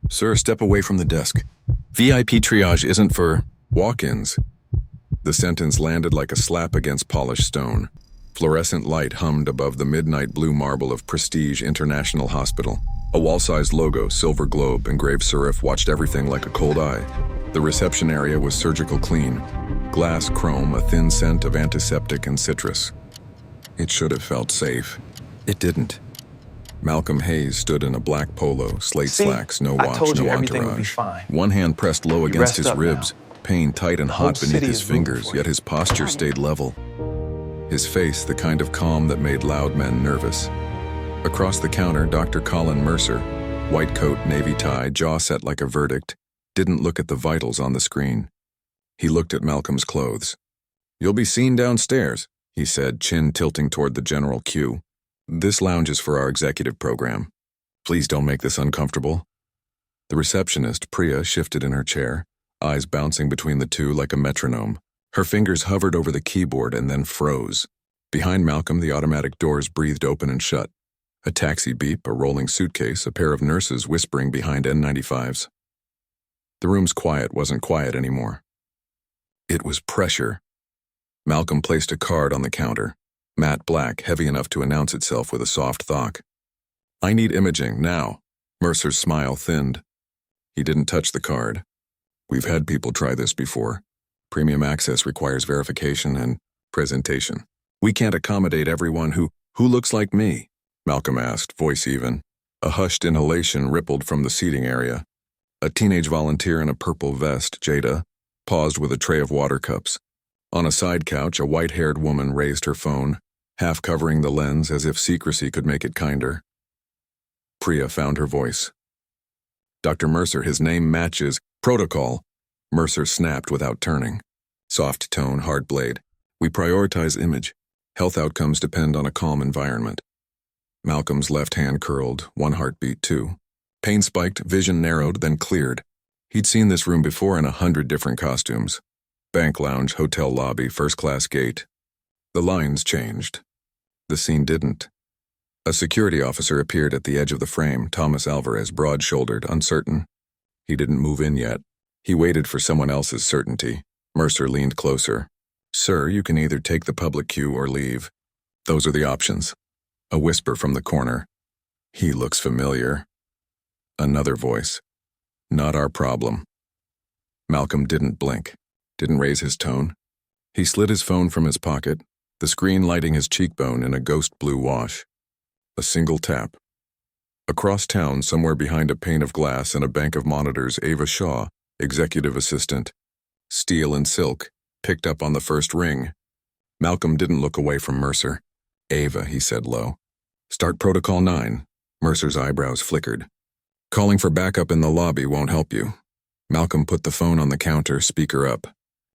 Sir, step away from the desk. VIP triage isn't for walk-ins. The sentence landed like a slap against polished stone. Fluorescent light hummed above the midnight blue marble of Prestige International Hospital. A wall-sized logo, silver globe, engraved serif watched everything like a cold eye. The reception area was surgical clean. Glass, chrome, a thin scent of antiseptic and citrus. It should have felt safe. It didn't. Malcolm Hayes stood in a black polo, slate slacks, no watch, no entourage. One hand pressed low against his ribs, pain tight and hot beneath his fingers, yet his posture stayed level. His face, the kind of calm that made loud men nervous. Across the counter, Dr. Colin Mercer, white coat, navy tie, jaw set like a verdict, didn't look at the vitals on the screen. He looked at Malcolm's clothes. "You'll be seen downstairs," he said, chin tilting toward the general queue. "This lounge is for our executive program. Please don't make this uncomfortable." The receptionist, Priya, shifted in her chair, eyes bouncing between the two like a metronome. Her fingers hovered over the keyboard and then froze. Behind Malcolm, the automatic doors breathed open and shut. A taxi beep, a rolling suitcase, a pair of nurses whispering behind N95s. The room's quiet wasn't quiet anymore. It was pressure. Malcolm placed a card on the counter, matte black, heavy enough to announce itself with a soft thock. "I need imaging, now." Mercer's smile thinned. He didn't touch the card. "We've had people try this before. Premium access requires verification and presentation. We can't accommodate everyone who looks like me," Malcolm asked, voice even. A hushed inhalation rippled from the seating area. A teenage volunteer in a purple vest, Jada, paused with a tray of water cups. On a side couch, a white-haired woman raised her phone, half covering the lens as if secrecy could make it kinder. Priya found her voice. "Dr. Mercer, his name matches protocol." Mercer snapped without turning. Soft tone, hard blade. "We prioritize image. Health outcomes depend on a calm environment." Malcolm's left hand curled, one heartbeat too. Pain spiked, vision narrowed, then cleared. He'd seen this room before in 100 different costumes. Bank lounge, hotel lobby, first-class gate. The lines changed. The scene didn't. A security officer appeared at the edge of the frame, Thomas Alvarez, broad-shouldered, uncertain. He didn't move in yet. He waited for someone else's certainty. Mercer leaned closer. "Sir, you can either take the public queue or leave. Those are the options." A whisper from the corner. "He looks familiar." Another voice. "Not our problem." Malcolm didn't blink, didn't raise his tone. He slid his phone from his pocket, the screen lighting his cheekbone in a ghost blue wash. A single tap. Across town, somewhere behind a pane of glass and a bank of monitors, Ava Shaw, executive assistant, steel and silk, picked up on the first ring. Malcolm didn't look away from Mercer. "Ava," he said low. "Start Protocol 9. Mercer's eyebrows flickered. "Calling for backup in the lobby won't help you." Malcolm put the phone on the counter, speaker up.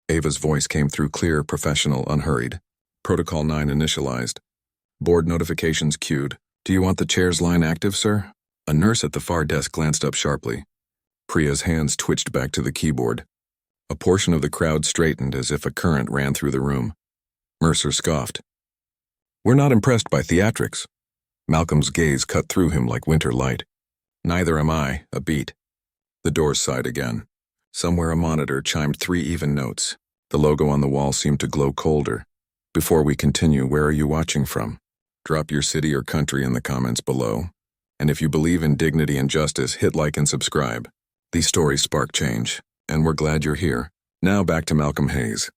Ava's voice came through clear, professional, unhurried. Protocol 9 initialized. Board notifications queued. "Do you want the chair's line active, sir?" A nurse at the far desk glanced up sharply. Priya's hands twitched back to the keyboard. A portion of the crowd straightened as if a current ran through the room. Mercer scoffed. "We're not impressed by theatrics." Malcolm's gaze cut through him like winter light. "Neither am I," a beat. The doors sighed again. Somewhere a monitor chimed 3 even notes. The logo on the wall seemed to glow colder. "Before we continue, where are you watching from? Drop your city or country in the comments below. And if you believe in dignity and justice, hit like and subscribe. These stories spark change, and we're glad you're here." Now back to Malcolm Hayes.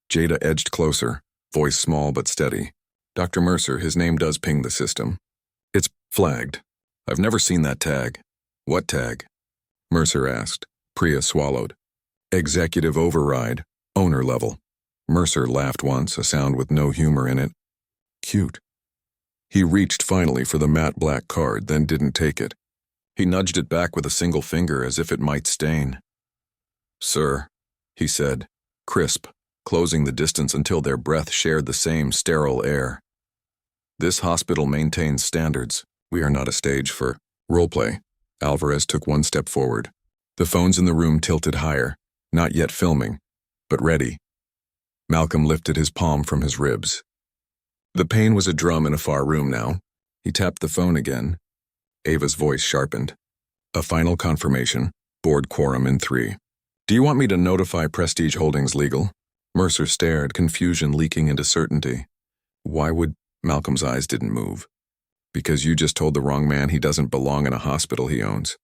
Jada edged closer, voice small but steady. "Dr. Mercer, his name does ping the system. It's flagged. I've never seen that tag." "What tag?" Mercer asked. Priya swallowed. "Executive override, owner level." Mercer laughed once, a sound with no humor in it. "Cute." He reached finally for the matte black card, then didn't take it. He nudged it back with a single finger as if it might stain. "Sir," he said, crisp, closing the distance until their breath shared the same sterile air. "This hospital maintains standards. We are not a stage for roleplay." Alvarez took one step forward. The phones in the room tilted higher, not yet filming, but ready. Malcolm lifted his palm from his ribs. The pain was a drum in a far room now. He tapped the phone again. Ava's voice sharpened. A final confirmation. Board quorum in 3. Do you want me to notify Prestige Holdings Legal? Mercer stared, confusion leaking into certainty. Why would... Malcolm's eyes didn't move. Because you just told the wrong man he doesn't belong in a hospital he owns.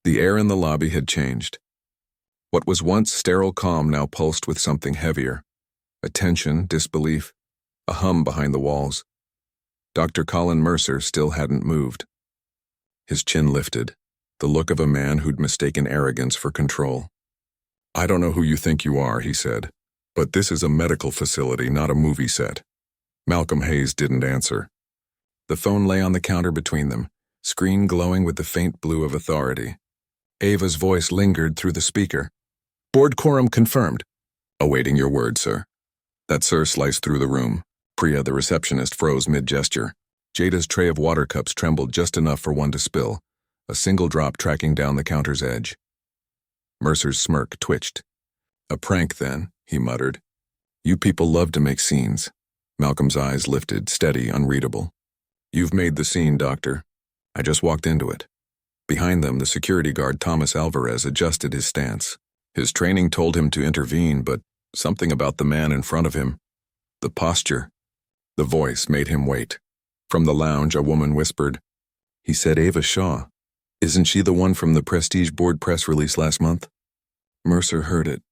The air in the lobby had changed. What was once sterile calm now pulsed with something heavier. A tension, disbelief, a hum behind the walls. Dr. Colin Mercer still hadn't moved. His chin lifted, the look of a man who'd mistaken arrogance for control. I don't know who you think you are, he said, but this is a medical facility, not a movie set. Malcolm Hayes didn't answer. The phone lay on the counter between them, screen glowing with the faint blue of authority. Ava's voice lingered through the speaker. Board quorum confirmed. Awaiting your word, sir. That sir sliced through the room. Priya, the receptionist, froze mid-gesture. Jada's tray of water cups trembled just enough for one to spill, a single drop tracking down the counter's edge. Mercer's smirk twitched. A prank, then, he muttered. You people love to make scenes. Malcolm's eyes lifted, steady, unreadable. You've made the scene, Doctor. I just walked into it. Behind them, the security guard Thomas Alvarez adjusted his stance. His training told him to intervene, but something about the man in front of him, the posture, the voice made him wait. From the lounge, a woman whispered, He said Ava Shaw. Isn't she the one from the Prestige Board press release last month? Mercer heard it.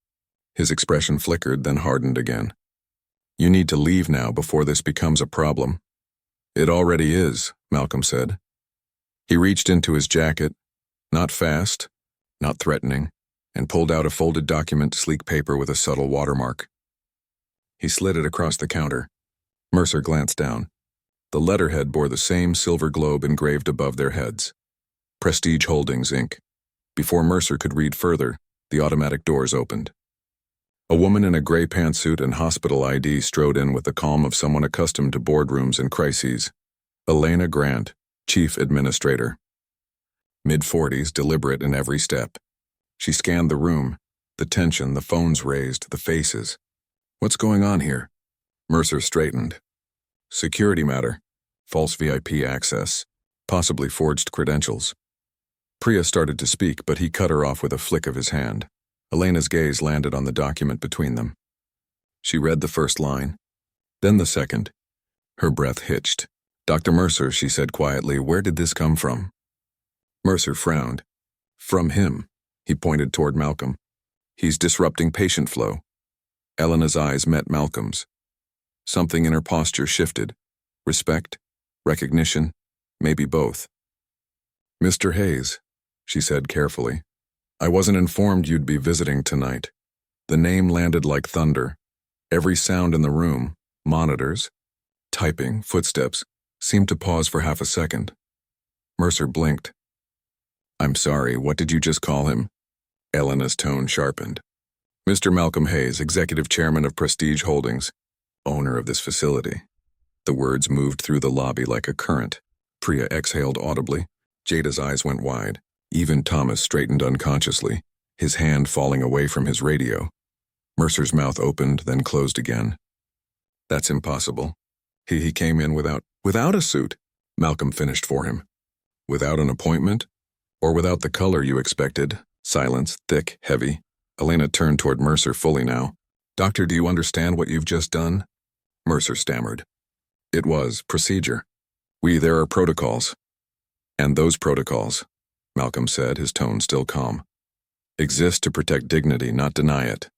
His expression flickered, then hardened again. You need to leave now before this becomes a problem. It already is, Malcolm said. He reached into his jacket, not fast, not threatening, and pulled out a folded document, sleek paper with a subtle watermark. He slid it across the counter. Mercer glanced down. The letterhead bore the same silver globe engraved above their heads. Prestige Holdings, Inc. Before Mercer could read further, the automatic doors opened. A woman in a gray pantsuit and hospital ID strode in with the calm of someone accustomed to boardrooms and crises. Elena Grant, Chief Administrator. Mid-40s, deliberate in every step. She scanned the room, the tension, the phones raised, the faces. What's going on here? Mercer straightened. Security matter. False VIP access. Possibly forged credentials. Priya started to speak, but he cut her off with a flick of his hand. Elena's gaze landed on the document between them. She read the first line, then the second. Her breath hitched. Dr. Mercer, she said quietly, where did this come from? Mercer frowned. From him. He pointed toward Malcolm. He's disrupting patient flow. Elena's eyes met Malcolm's. Something in her posture shifted. Respect? Recognition? Maybe both. Mr. Hayes, she said carefully. I wasn't informed you'd be visiting tonight. The name landed like thunder. Every sound in the room, monitors, typing, footsteps, seemed to pause for half a second. Mercer blinked. I'm sorry, what did you just call him? Elena's tone sharpened. Mr. Malcolm Hayes, Executive Chairman of Prestige Holdings, owner of this facility. The words moved through the lobby like a current. Priya exhaled audibly. Jada's eyes went wide. Even Thomas straightened unconsciously, his hand falling away from his radio. Mercer's mouth opened, then closed again. That's impossible. He came in without a suit, Malcolm finished for him. Without an appointment? Or without the color you expected? Silence, thick, heavy. Elena turned toward Mercer fully now. Doctor, do you understand what you've just done? Mercer stammered. It was procedure. There are protocols. And those protocols, Malcolm said, his tone still calm, exist to protect dignity, not deny it.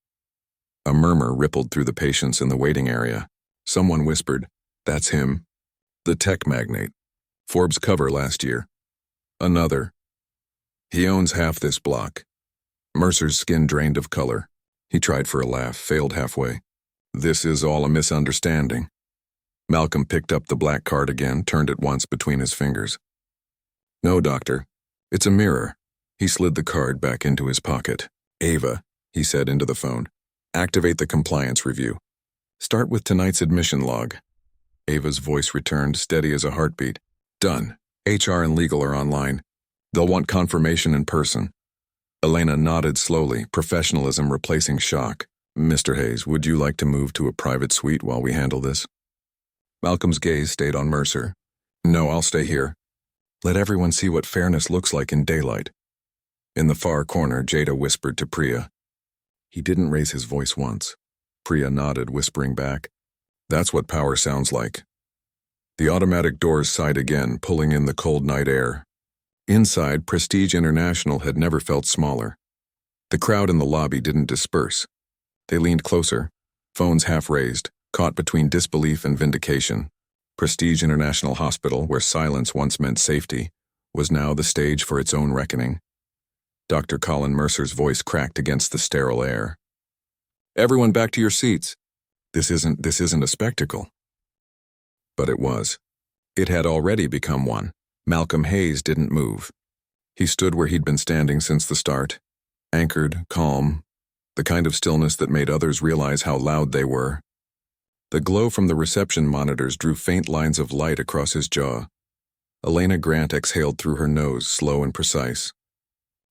A murmur rippled through the patients in the waiting area. Someone whispered, That's him. The tech magnate. Forbes cover last year. Another. He owns half this block. Mercer's skin drained of color. He tried for a laugh, failed halfway. This is all a misunderstanding. Malcolm picked up the black card again, turned it once between his fingers. No, doctor. It's a mirror. He slid the card back into his pocket. Ava, he said into the phone. Activate the compliance review. Start with tonight's admission log. Ava's voice returned, steady as a heartbeat. Done. HR and legal are online. They'll want confirmation in person. Elena nodded slowly, professionalism replacing shock. Mr. Hayes, would you like to move to a private suite while we handle this? Malcolm's gaze stayed on Mercer. No, I'll stay here. Let everyone see what fairness looks like in daylight. In the far corner, Jada whispered to Priya. He didn't raise his voice once. Priya nodded, whispering back. That's what power sounds like. The automatic doors sighed again, pulling in the cold night air. Inside, Prestige International had never felt smaller. The crowd in the lobby didn't disperse. They leaned closer, phones half raised, caught between disbelief and vindication. Prestige International Hospital, where silence once meant safety, was now the stage for its own reckoning. Dr. Colin Mercer's voice cracked against the sterile air. Everyone back to your seats. This isn't a spectacle. But it was. It had already become one. Malcolm Hayes didn't move. He stood where he'd been standing since the start, anchored, calm, the kind of stillness that made others realize how loud they were. The glow from the reception monitors drew faint lines of light across his jaw. Elena Grant exhaled through her nose, slow and precise.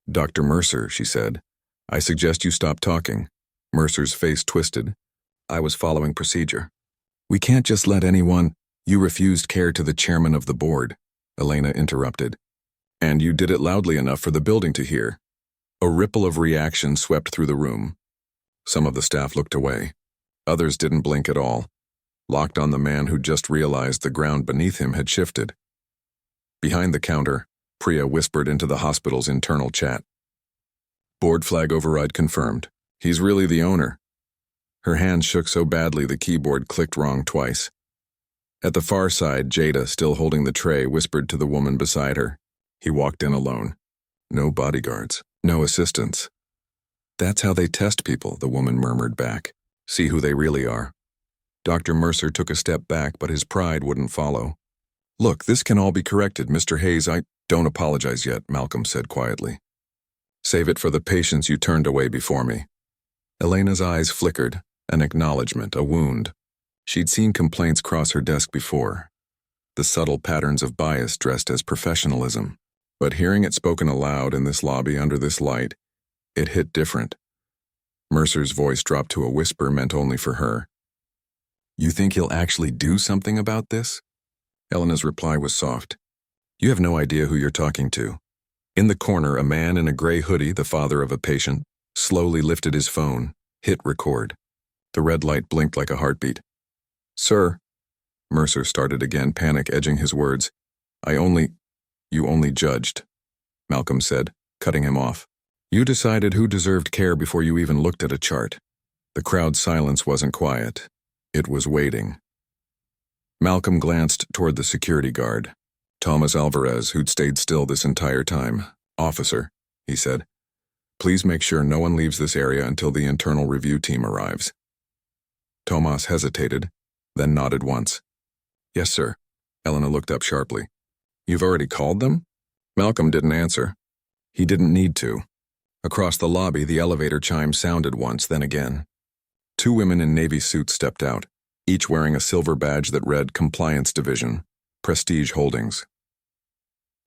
Dr. Mercer, she said, I suggest you stop talking. Mercer's face twisted. I was following procedure. We can't just let anyone. You refused care to the chairman of the board, Elena interrupted. And you did it loudly enough for the building to hear. A ripple of reaction swept through the room. Some of the staff looked away. Others didn't blink at all, locked on the man who just realized the ground beneath him had shifted. Behind the counter, Priya whispered into the hospital's internal chat. Board flag override confirmed. He's really the owner. Her hand shook so badly the keyboard clicked wrong twice. At the far side, Jada, still holding the tray, whispered to the woman beside her. He walked in alone. No bodyguards, no assistants. That's how they test people, the woman murmured back. See who they really are. Dr. Mercer took a step back, but his pride wouldn't follow. Look, this can all be corrected, Mr. Hayes. I don't apologize yet, Malcolm said quietly. Save it for the patients you turned away before me. Elena's eyes flickered, an acknowledgement, a wound. She'd seen complaints cross her desk before, the subtle patterns of bias dressed as professionalism. But hearing it spoken aloud in this lobby under this light, it hit different. Mercer's voice dropped to a whisper meant only for her. You think he'll actually do something about this? Elena's reply was soft. You have no idea who you're talking to. In the corner, a man in a gray hoodie, the father of a patient, slowly lifted his phone, hit record. The red light blinked like a heartbeat. Sir, Mercer started again, panic edging his words. You only judged, Malcolm said, cutting him off. You decided who deserved care before you even looked at a chart. The crowd's silence wasn't quiet. It was waiting. Malcolm glanced toward the security guard, Thomas Alvarez, who'd stayed still this entire time. Officer, he said, please make sure no one leaves this area until the internal review team arrives. Tomas hesitated, then nodded once. Yes, sir. Elena looked up sharply. You've already called them? Malcolm didn't answer. He didn't need to. Across the lobby, the elevator chime sounded once, then again. Two women in navy suits stepped out, each wearing a silver badge that read Compliance Division, Prestige Holdings.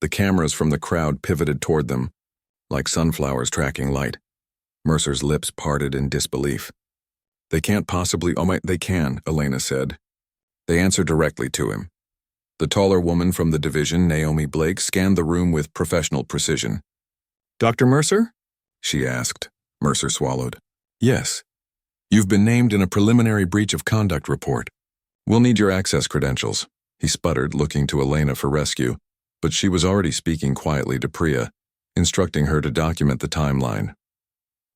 The cameras from the crowd pivoted toward them, like sunflowers tracking light. Mercer's lips parted in disbelief. They can't possibly— they can, Elena said. They answered directly to him. The taller woman from the division, Naomi Blake, scanned the room with professional precision. Dr. Mercer? She asked. Mercer swallowed. Yes. You've been named in a preliminary breach of conduct report. We'll need your access credentials. He sputtered, looking to Elena for rescue, but she was already speaking quietly to Priya, instructing her to document the timeline.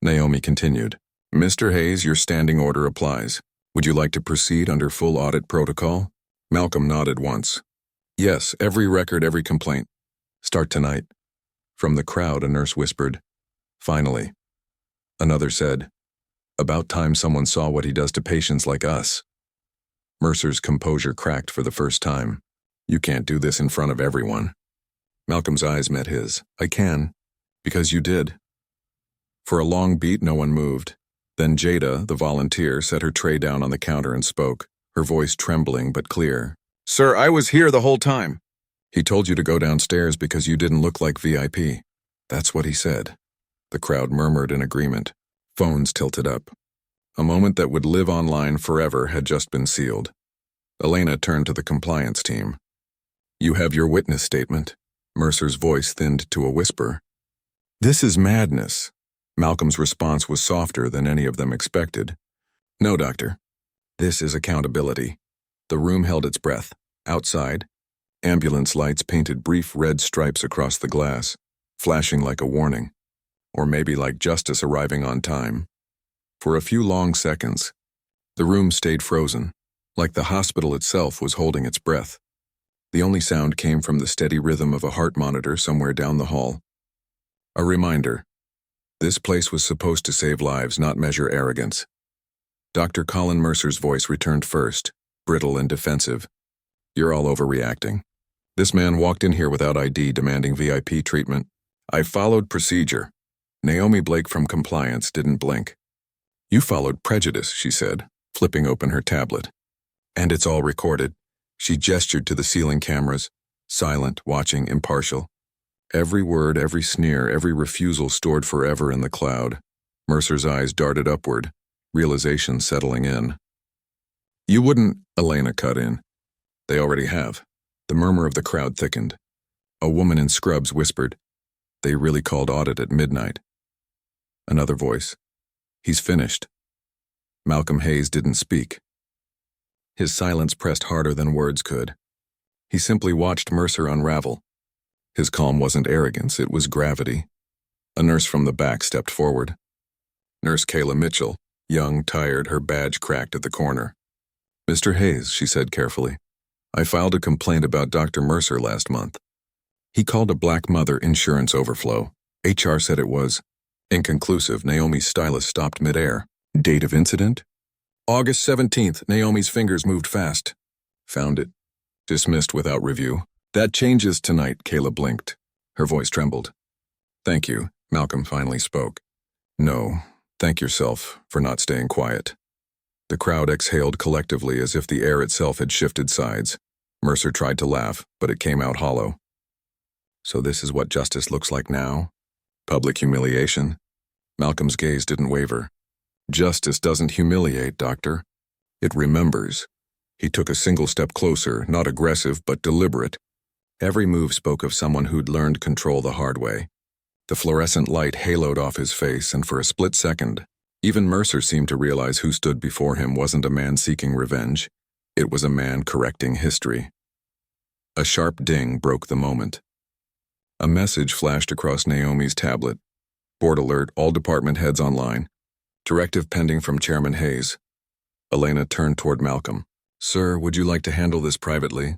Naomi continued. Mr. Hayes, your standing order applies. Would you like to proceed under full audit protocol? Malcolm nodded once. Yes, every record, every complaint. Start tonight. From the crowd, a nurse whispered. Finally. Another said, about time someone saw what he does to patients like us. Mercer's composure cracked for the first time. You can't do this in front of everyone. Malcolm's eyes met his. I can. Because you did. For a long beat, no one moved. Then Jada, the volunteer, set her tray down on the counter and spoke, her voice trembling but clear. Sir, I was here the whole time. He told you to go downstairs because you didn't look like VIP. That's what he said. The crowd murmured in agreement. Phones tilted up. A moment that would live online forever had just been sealed. Elena turned to the compliance team. You have your witness statement. Mercer's voice thinned to a whisper. This is madness. Malcolm's response was softer than any of them expected. No, doctor. This is accountability. The room held its breath. Outside, ambulance lights painted brief red stripes across the glass, flashing like a warning. Or maybe like justice arriving on time. For a few long seconds, the room stayed frozen, like the hospital itself was holding its breath. The only sound came from the steady rhythm of a heart monitor somewhere down the hall. A reminder. This place was supposed to save lives, not measure arrogance. Dr. Colin Mercer's voice returned first, brittle and defensive. You're all overreacting. This man walked in here without ID, demanding VIP treatment. I followed procedure. Naomi Blake from compliance didn't blink. You followed prejudice, she said, flipping open her tablet. And it's all recorded. She gestured to the ceiling cameras, silent, watching, impartial. Every word, every sneer, every refusal stored forever in the cloud. Mercer's eyes darted upward, realization settling in. You wouldn't, Elena cut in. They already have. The murmur of the crowd thickened. A woman in scrubs whispered, They really called audit at midnight. Another voice. He's finished. Malcolm Hayes didn't speak. His silence pressed harder than words could. He simply watched Mercer unravel. His calm wasn't arrogance, it was gravity. A nurse from the back stepped forward. Nurse Kayla Mitchell, young, tired, her badge cracked at the corner. Mr. Hayes, she said carefully, I filed a complaint about Dr. Mercer last month. He called a black mother insurance overflow. HR said it was inconclusive. Naomi's stylus stopped midair. Date of incident? August 17th. Naomi's fingers moved fast. Found it. Dismissed without review. That changes tonight, Kayla blinked. Her voice trembled. Thank you, Malcolm finally spoke. No, thank yourself for not staying quiet. The crowd exhaled collectively as if the air itself had shifted sides. Mercer tried to laugh, but it came out hollow. So this is what justice looks like now? Public humiliation? Malcolm's gaze didn't waver. Justice doesn't humiliate, Doctor. It remembers. He took a single step closer, not aggressive but deliberate. Every move spoke of someone who'd learned control the hard way. The fluorescent light haloed off his face, and for a split second, even Mercer seemed to realize who stood before him wasn't a man seeking revenge. It was a man correcting history. A sharp ding broke the moment. A message flashed across Naomi's tablet. Board alert, all department heads online. Directive pending from Chairman Hayes. Elena turned toward Malcolm. Sir, would you like to handle this privately?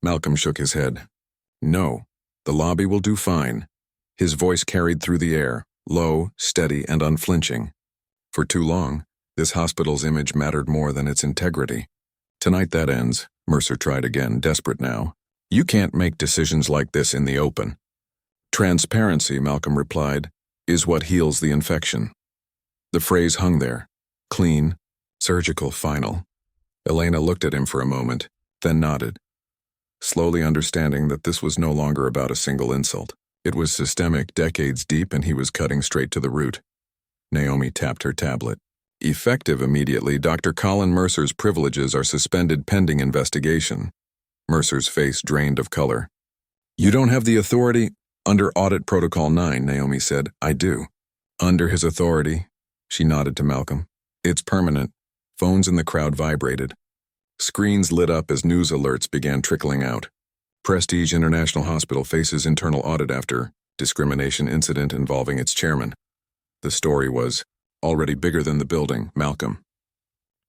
Malcolm shook his head. No, the lobby will do fine. His voice carried through the air, low, steady, and unflinching. For too long, this hospital's image mattered more than its integrity. Tonight that ends, Mercer tried again, desperate now. You can't make decisions like this in the open. Transparency, Malcolm replied, is what heals the infection. The phrase hung there, clean, surgical, final. Elena looked at him for a moment, then nodded, slowly understanding that this was no longer about a single insult. It was systemic, decades deep, and he was cutting straight to the root. Naomi tapped her tablet. Effective immediately, Dr. Colin Mercer's privileges are suspended pending investigation. Mercer's face drained of color. You don't have the authority? Under Audit Protocol 9, Naomi said. I do. Under his authority, she nodded to Malcolm. It's permanent. Phones in the crowd vibrated. Screens lit up as news alerts began trickling out. Prestige International Hospital faces internal audit after discrimination incident involving its chairman. The story was already bigger than the building. Malcolm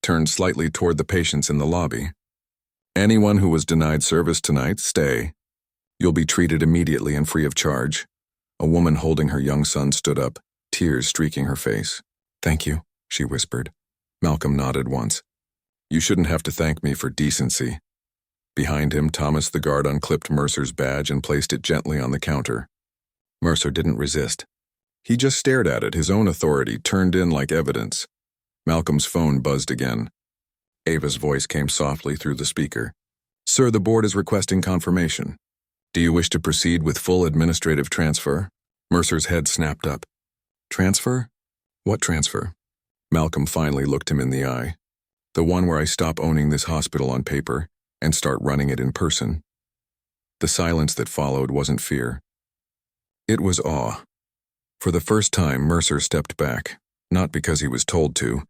turned slightly toward the patients in the lobby. Anyone who was denied service tonight, stay. You'll be treated immediately and free of charge. A woman holding her young son stood up, tears streaking her face. Thank you, she whispered. Malcolm nodded once. You shouldn't have to thank me for decency. Behind him, Thomas the guard unclipped Mercer's badge and placed it gently on the counter. Mercer didn't resist. He just stared at it, his own authority turned in like evidence. Malcolm's phone buzzed again. Ava's voice came softly through the speaker. Sir, the board is requesting confirmation. Do you wish to proceed with full administrative transfer? Mercer's head snapped up. Transfer? What transfer? Malcolm finally looked him in the eye. The one where I stop owning this hospital on paper and start running it in person. The silence that followed wasn't fear. It was awe. For the first time, Mercer stepped back, not because he was told to,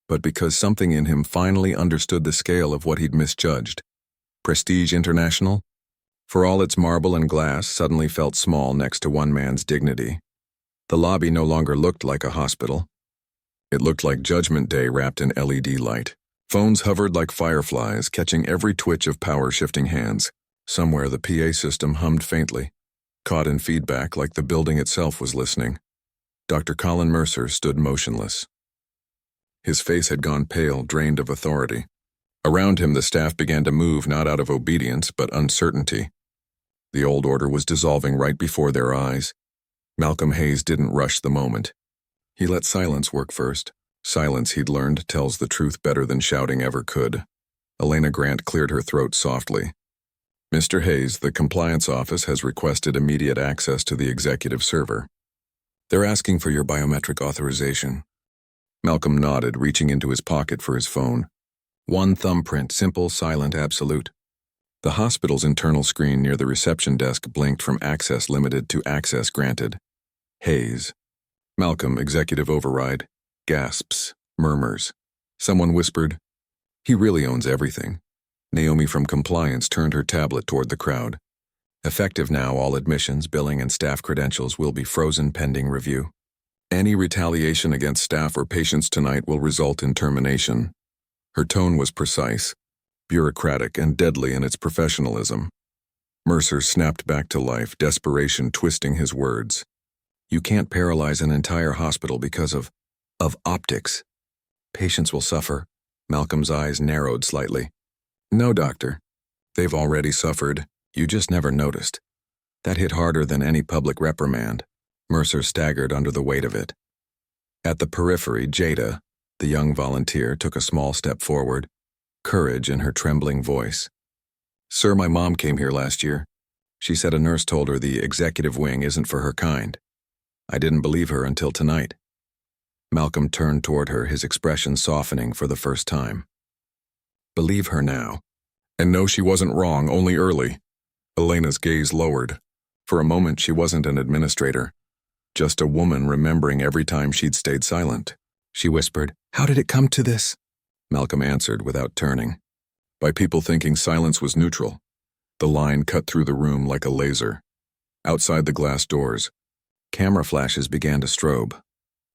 but because something in him finally understood the scale of what he'd misjudged. Prestige International, for all its marble and glass, suddenly felt small next to one man's dignity. The lobby no longer looked like a hospital. It looked like Judgment Day wrapped in LED light. Phones hovered like fireflies, catching every twitch of power-shifting hands. Somewhere the PA system hummed faintly, caught in feedback like the building itself was listening. Dr. Colin Mercer stood motionless. His face had gone pale, drained of authority. Around him, the staff began to move not out of obedience, but uncertainty. The old order was dissolving right before their eyes. Malcolm Hayes didn't rush the moment. He let silence work first. Silence, he'd learned, tells the truth better than shouting ever could. Elena Grant cleared her throat softly. Mr. Hayes, the compliance office has requested immediate access to the executive server. They're asking for your biometric authorization. Malcolm nodded, reaching into his pocket for his phone. One thumbprint, simple, silent, absolute. The hospital's internal screen near the reception desk blinked from access limited to access granted. Hayes. Malcolm, executive override. Gasps, murmurs. Someone whispered, "He really owns everything." Naomi from compliance turned her tablet toward the crowd. Effective now, all admissions, billing, and staff credentials will be frozen pending review. Any retaliation against staff or patients tonight will result in termination. Her tone was precise, bureaucratic, and deadly in its professionalism. Mercer snapped back to life, desperation twisting his words. You can't paralyze an entire hospital because of optics. Patients will suffer. Malcolm's eyes narrowed slightly. No, doctor. They've already suffered. You just never noticed. That hit harder than any public reprimand. Mercer staggered under the weight of it. At the periphery, Jada, the young volunteer, took a small step forward, courage in her trembling voice. Sir, my mom came here last year. She said a nurse told her the executive wing isn't for her kind. I didn't believe her until tonight. Malcolm turned toward her, his expression softening for the first time. Believe her now. And no, she wasn't wrong, only early. Elena's gaze lowered. For a moment, she wasn't an administrator. Just a woman remembering every time she'd stayed silent. She whispered, "How did it come to this?" Malcolm answered without turning. By people thinking silence was neutral. The line cut through the room like a laser. Outside the glass doors, camera flashes began to strobe.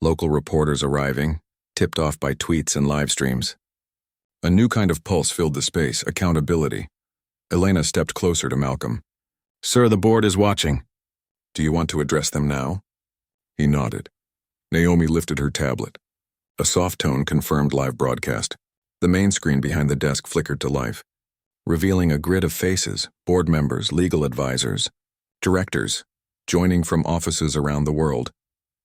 Local reporters arriving, tipped off by tweets and live streams. A new kind of pulse filled the space, accountability. Elena stepped closer to Malcolm. Sir, the board is watching. Do you want to address them now? He nodded. Naomi lifted her tablet. A soft tone confirmed live broadcast. The main screen behind the desk flickered to life, revealing a grid of faces, board members, legal advisors, directors, joining from offices around the world.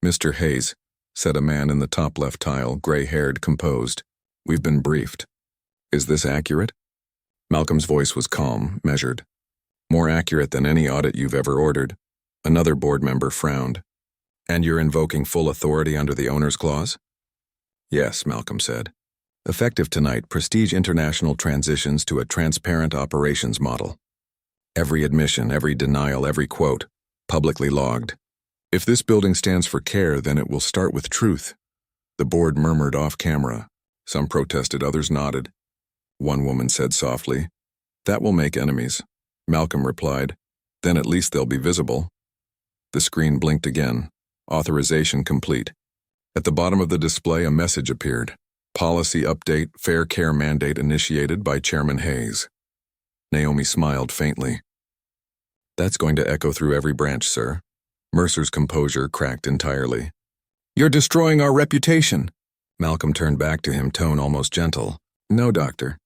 Mr. Hayes, said a man in the top left tile, gray-haired, composed. We've been briefed. Is this accurate? Malcolm's voice was calm, measured. More accurate than any audit you've ever ordered. Another board member frowned. And you're invoking full authority under the owner's clause? Yes, Malcolm said. Effective tonight, Prestige International transitions to a transparent operations model. Every admission, every denial, every quote, publicly logged. If this building stands for care, then it will start with truth. The board murmured off camera. Some protested, others nodded. One woman said softly, "That will make enemies." Malcolm replied, "Then at least they'll be visible." The screen blinked again. Authorization complete. At the bottom of the display, a message appeared. Policy update, fair care mandate initiated by Chairman Hayes. Naomi smiled faintly. That's going to echo through every branch, sir. Mercer's composure cracked entirely. You're destroying our reputation. Malcolm turned back to him, tone almost gentle. No, doctor.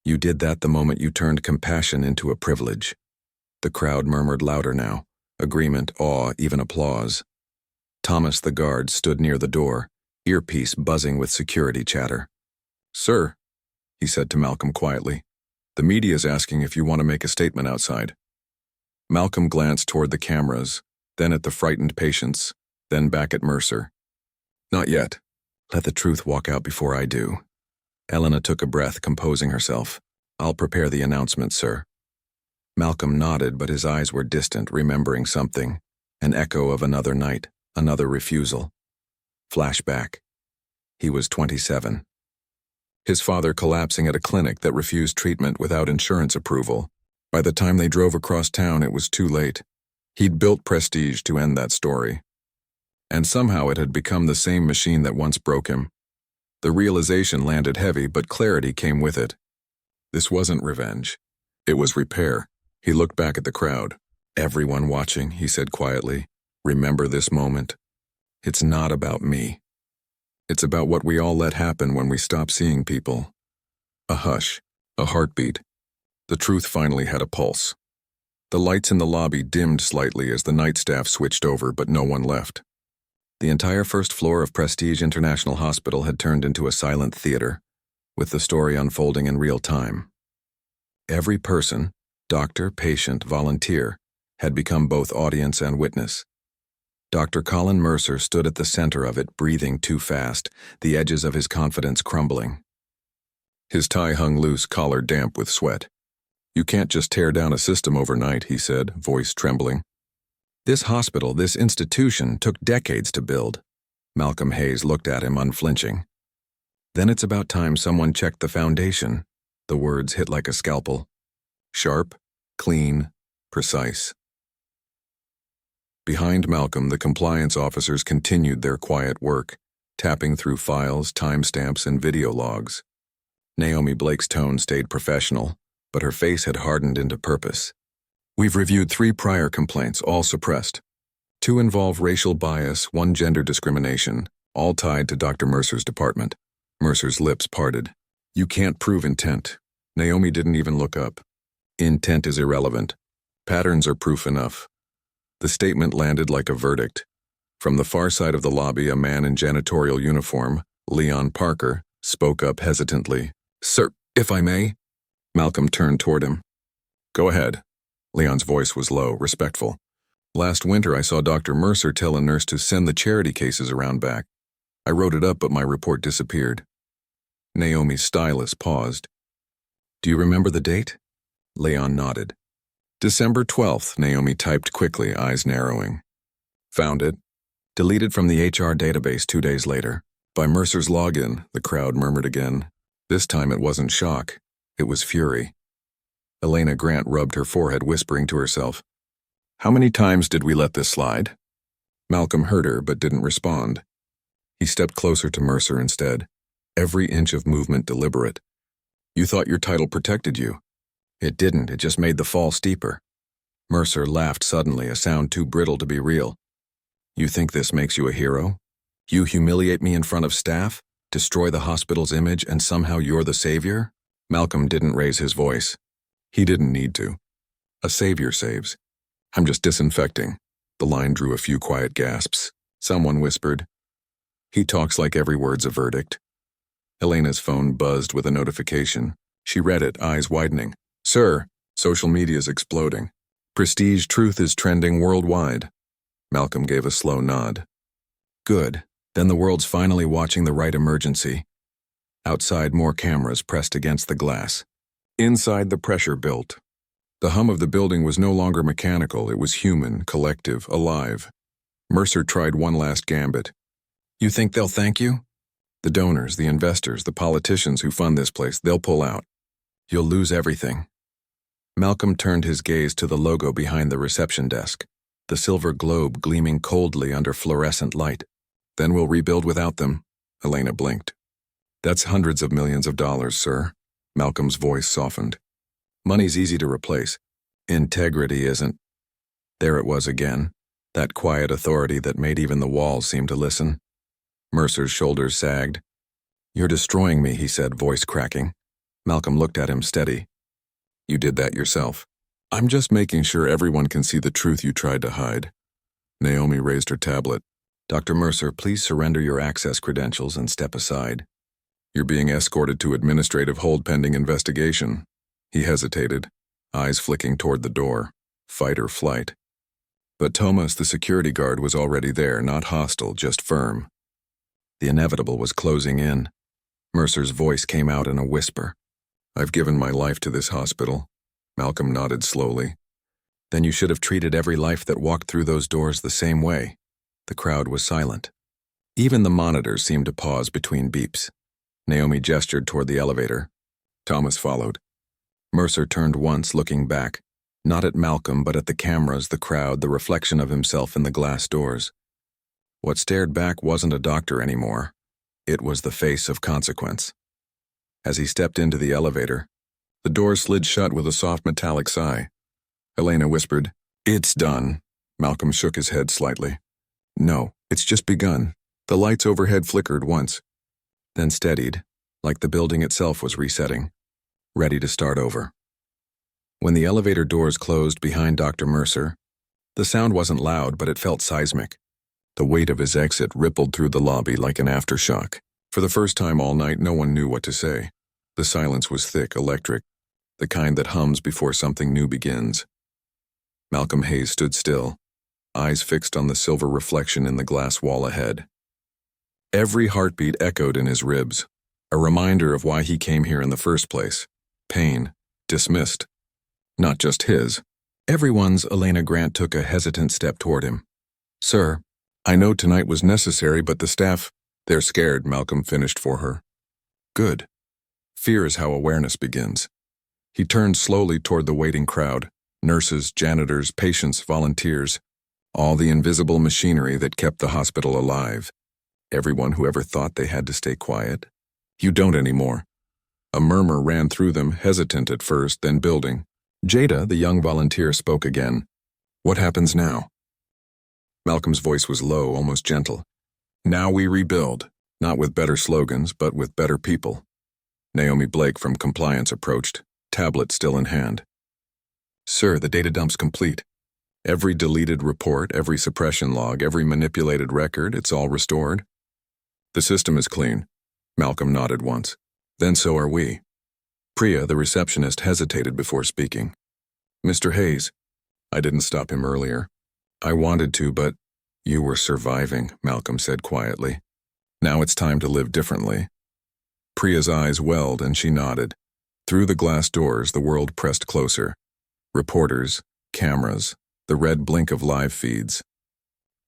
You did that the moment you turned compassion into a privilege. The crowd murmured louder now. Agreement, awe, even applause. Thomas the guard stood near the door, earpiece buzzing with security chatter. Sir, he said to Malcolm quietly, the media's asking if you want to make a statement outside. Malcolm glanced toward the cameras, then at the frightened patients, then back at Mercer. Not yet. Let the truth walk out before I do. Elena took a breath, composing herself. I'll prepare the announcement, sir. Malcolm nodded, but his eyes were distant, remembering something. An echo of another night, another refusal. Flashback. He was 27. His father collapsing at a clinic that refused treatment without insurance approval. By the time they drove across town, it was too late. He'd built prestige to end that story. And somehow it had become the same machine that once broke him. The realization landed heavy, but clarity came with it. This wasn't revenge. It was repair. He looked back at the crowd. "Everyone watching," he said quietly. "Remember this moment. It's not about me. It's about what we all let happen when we stop seeing people." A hush, a heartbeat. The truth finally had a pulse. The lights in the lobby dimmed slightly as the night staff switched over, but no one left. The entire first floor of Prestige International Hospital had turned into a silent theater, with the story unfolding in real time. Every person, doctor, patient, volunteer, had become both audience and witness. Dr. Colin Mercer stood at the center of it, breathing too fast, the edges of his confidence crumbling. His tie hung loose, collar damp with sweat. "You can't just tear down a system overnight," he said, voice trembling. "This hospital, this institution, took decades to build." Malcolm Hayes looked at him, unflinching. "Then it's about time someone checked the foundation." The words hit like a scalpel. Sharp, clean, precise. Behind Malcolm, the compliance officers continued their quiet work, tapping through files, timestamps, and video logs. Naomi Blake's tone stayed professional, but her face had hardened into purpose. "We've reviewed 3 prior complaints, all suppressed. 2 involve racial bias, 1 gender discrimination, all tied to Dr. Mercer's department." Mercer's lips parted. "You can't prove intent." Naomi didn't even look up. "Intent is irrelevant. Patterns are proof enough." The statement landed like a verdict. From the far side of the lobby, a man in janitorial uniform, Leon Parker, spoke up hesitantly. "Sir, if I may?" Malcolm turned toward him. "Go ahead." Leon's voice was low, respectful. "Last winter I saw Dr. Mercer tell a nurse to send the charity cases around back. I wrote it up, but my report disappeared." Naomi's stylus paused. "Do you remember the date?" Leon nodded. "December 12th, Naomi typed quickly, eyes narrowing. "Found it. Deleted from the HR database 2 days later. By Mercer's login," the crowd murmured again. This time it wasn't shock. It was fury. Elena Grant rubbed her forehead, whispering to herself, "How many times did we let this slide?" Malcolm heard her, but didn't respond. He stepped closer to Mercer instead, every inch of movement deliberate. "You thought your title protected you." "It didn't, it just made the fall steeper." Mercer laughed suddenly, a sound too brittle to be real. "You think this makes you a hero? You humiliate me in front of staff, destroy the hospital's image, and somehow you're the savior?" Malcolm didn't raise his voice. He didn't need to. A savior saves. "I'm just disinfecting." The line drew a few quiet gasps. Someone whispered, "He talks like every word's a verdict." Elena's phone buzzed with a notification. She read it, eyes widening. "Sir, social media's exploding. Prestige truth is trending worldwide." Malcolm gave a slow nod. "Good. Then the world's finally watching the right emergency." Outside, more cameras pressed against the glass. Inside, the pressure built. The hum of the building was no longer mechanical, it was human, collective, alive. Mercer tried one last gambit. "You think they'll thank you?" "The donors, the investors, the politicians who fund this place, they'll pull out. You'll lose everything." Malcolm turned his gaze to the logo behind the reception desk, the silver globe gleaming coldly under fluorescent light. "Then we'll rebuild without them." Elena blinked. "That's hundreds of millions of dollars, sir." Malcolm's voice softened. "Money's easy to replace. Integrity isn't." There it was again, that quiet authority that made even the walls seem to listen. Mercer's shoulders sagged. "You're destroying me," he said, voice cracking. Malcolm looked at him steady. "You did that yourself." "I'm just making sure everyone can see the truth you tried to hide." Naomi raised her tablet. "Dr. Mercer, please surrender your access credentials and step aside. You're being escorted to administrative hold pending investigation." He hesitated, eyes flicking toward the door. Fight or flight. But Thomas, the security guard, was already there, not hostile, just firm. The inevitable was closing in. Mercer's voice came out in a whisper. "I've given my life to this hospital. Malcolm nodded slowly. Then you should have treated every life that walked through those doors the same way. The crowd was silent. Even the monitors seemed to pause between beeps. Naomi gestured toward the elevator. Thomas followed. Mercer turned once, looking back, not at Malcolm but at the cameras, the crowd, the reflection of himself in the glass doors. What stared back wasn't a doctor anymore. It was the face of consequence. As he stepped into the elevator, the doors slid shut with a soft metallic sigh. Elena whispered, "It's done." Malcolm shook his head slightly. "No, it's just begun." The lights overhead flickered once, then steadied, like the building itself was resetting, ready to start over. When the elevator doors closed behind Dr. Mercer, the sound wasn't loud, but it felt seismic. The weight of his exit rippled through the lobby like an aftershock. For the first time all night, no one knew what to say. The silence was thick, electric, the kind that hums before something new begins. Malcolm Hayes stood still, eyes fixed on the silver reflection in the glass wall ahead. Every heartbeat echoed in his ribs, a reminder of why he came here in the first place. Pain, dismissed. Not just his. Everyone's. Elena Grant took a hesitant step toward him. "Sir, I know tonight was necessary, but the staff—" "They're scared," Malcolm finished for her. "Good. Fear is how awareness begins." He turned slowly toward the waiting crowd, nurses, janitors, patients, volunteers, all the invisible machinery that kept the hospital alive. Everyone who ever thought they had to stay quiet. "You don't anymore." A murmur ran through them, hesitant at first, then building. Jada, the young volunteer, spoke again. "What happens now?" Malcolm's voice was low, almost gentle. "Now we rebuild, not with better slogans, but with better people." Naomi Blake from compliance approached, tablet still in hand. "Sir, the data dump's complete. Every deleted report, every suppression log, every manipulated record, it's all restored." "The system is clean." Malcolm nodded once. "Then so are we." Priya, the receptionist, hesitated before speaking. "Mr. Hayes." I didn't stop him earlier. "I wanted to, but—" "You were surviving," Malcolm said quietly. "Now it's time to live differently." Priya's eyes welled and she nodded. Through the glass doors, the world pressed closer. Reporters, cameras, the red blink of live feeds.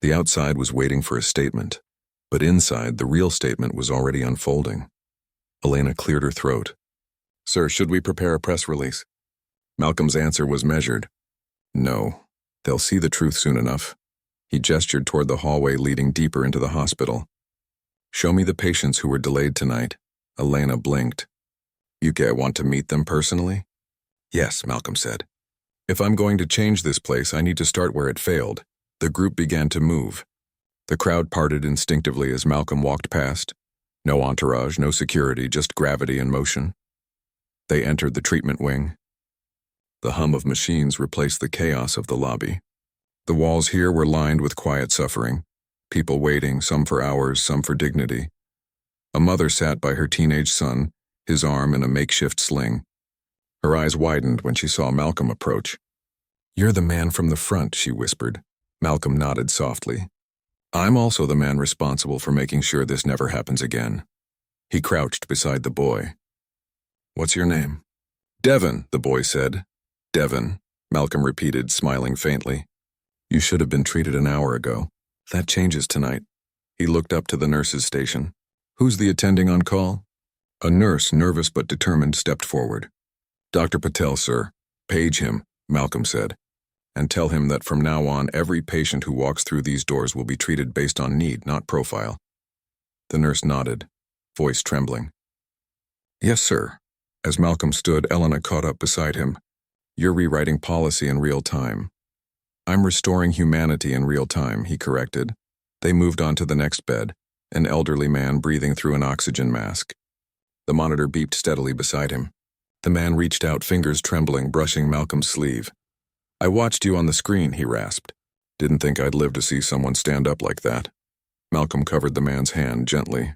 The outside was waiting for a statement, but inside, the real statement was already unfolding. Elena cleared her throat. "Sir, should we prepare a press release?" Malcolm's answer was measured. "No. They'll see the truth soon enough." He gestured toward the hallway leading deeper into the hospital. "Show me the patients who were delayed tonight." Elena blinked. "UK, want to meet them personally?" "Yes," Malcolm said. "If I'm going to change this place, I need to start where it failed." The group began to move. The crowd parted instinctively as Malcolm walked past. No entourage, no security, just gravity and motion. They entered the treatment wing. The hum of machines replaced the chaos of the lobby. The walls here were lined with quiet suffering, people waiting, some for hours, some for dignity. A mother sat by her teenage son, his arm in a makeshift sling. Her eyes widened when she saw Malcolm approach. "You're the man from the front," she whispered. Malcolm nodded softly. "I'm also the man responsible for making sure this never happens again." He crouched beside the boy. "What's your name?" "Devon," the boy said. "Devon," Malcolm repeated, smiling faintly. "You should have been treated an hour ago. That changes tonight." He looked up to the nurse's station. "Who's the attending on call?" A nurse, nervous but determined, stepped forward. "Dr. Patel, sir. Page him," Malcolm said. "And tell him that from now on, every patient who walks through these doors will be treated based on need, not profile." The nurse nodded, voice trembling. "Yes, sir." As Malcolm stood, Elena caught up beside him. "You're rewriting policy in real time." "I'm restoring humanity in real time," he corrected. They moved on to the next bed, an elderly man breathing through an oxygen mask. The monitor beeped steadily beside him. The man reached out, fingers trembling, brushing Malcolm's sleeve. "I watched you on the screen," he rasped. "Didn't think I'd live to see someone stand up like that." Malcolm covered the man's hand gently.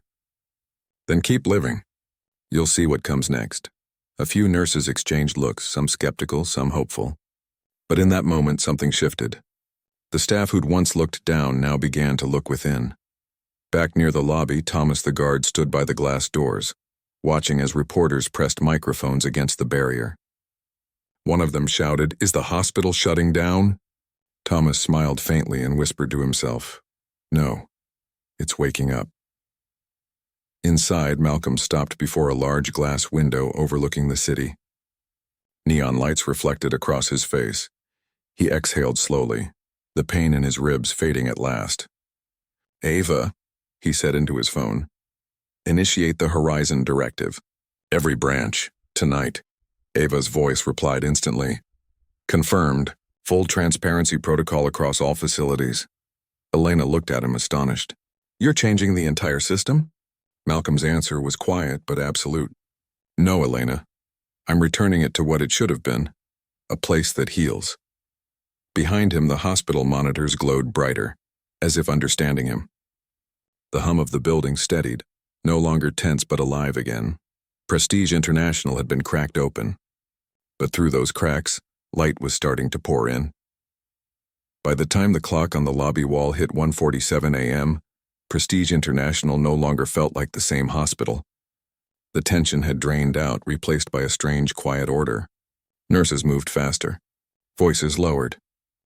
"Then keep living. You'll see what comes next." A few nurses exchanged looks, some skeptical, some hopeful. But in that moment, something shifted. The staff who'd once looked down now began to look within. Back near the lobby, Thomas the guard stood by the glass doors, watching as reporters pressed microphones against the barrier. One of them shouted, "Is the hospital shutting down?" Thomas smiled faintly and whispered to himself, "No, it's waking up." Inside, Malcolm stopped before a large glass window overlooking the city. Neon lights reflected across his face. He exhaled slowly, the pain in his ribs fading at last. "Ava," he said into his phone, "initiate the Horizon Directive. Every branch, tonight." Ava's voice replied instantly. "Confirmed. Full transparency protocol across all facilities." Elena looked at him astonished. "You're changing the entire system?" Malcolm's answer was quiet but absolute. "No, Elena. I'm returning it to what it should have been. A place that heals." Behind him, the hospital monitors glowed brighter, as if understanding him. The hum of the building steadied, no longer tense but alive again. Prestige International had been cracked open. But through those cracks, light was starting to pour in. By the time the clock on the lobby wall hit 1:47 a.m., Prestige International no longer felt like the same hospital. The tension had drained out, replaced by a strange, quiet order. Nurses moved faster. Voices lowered.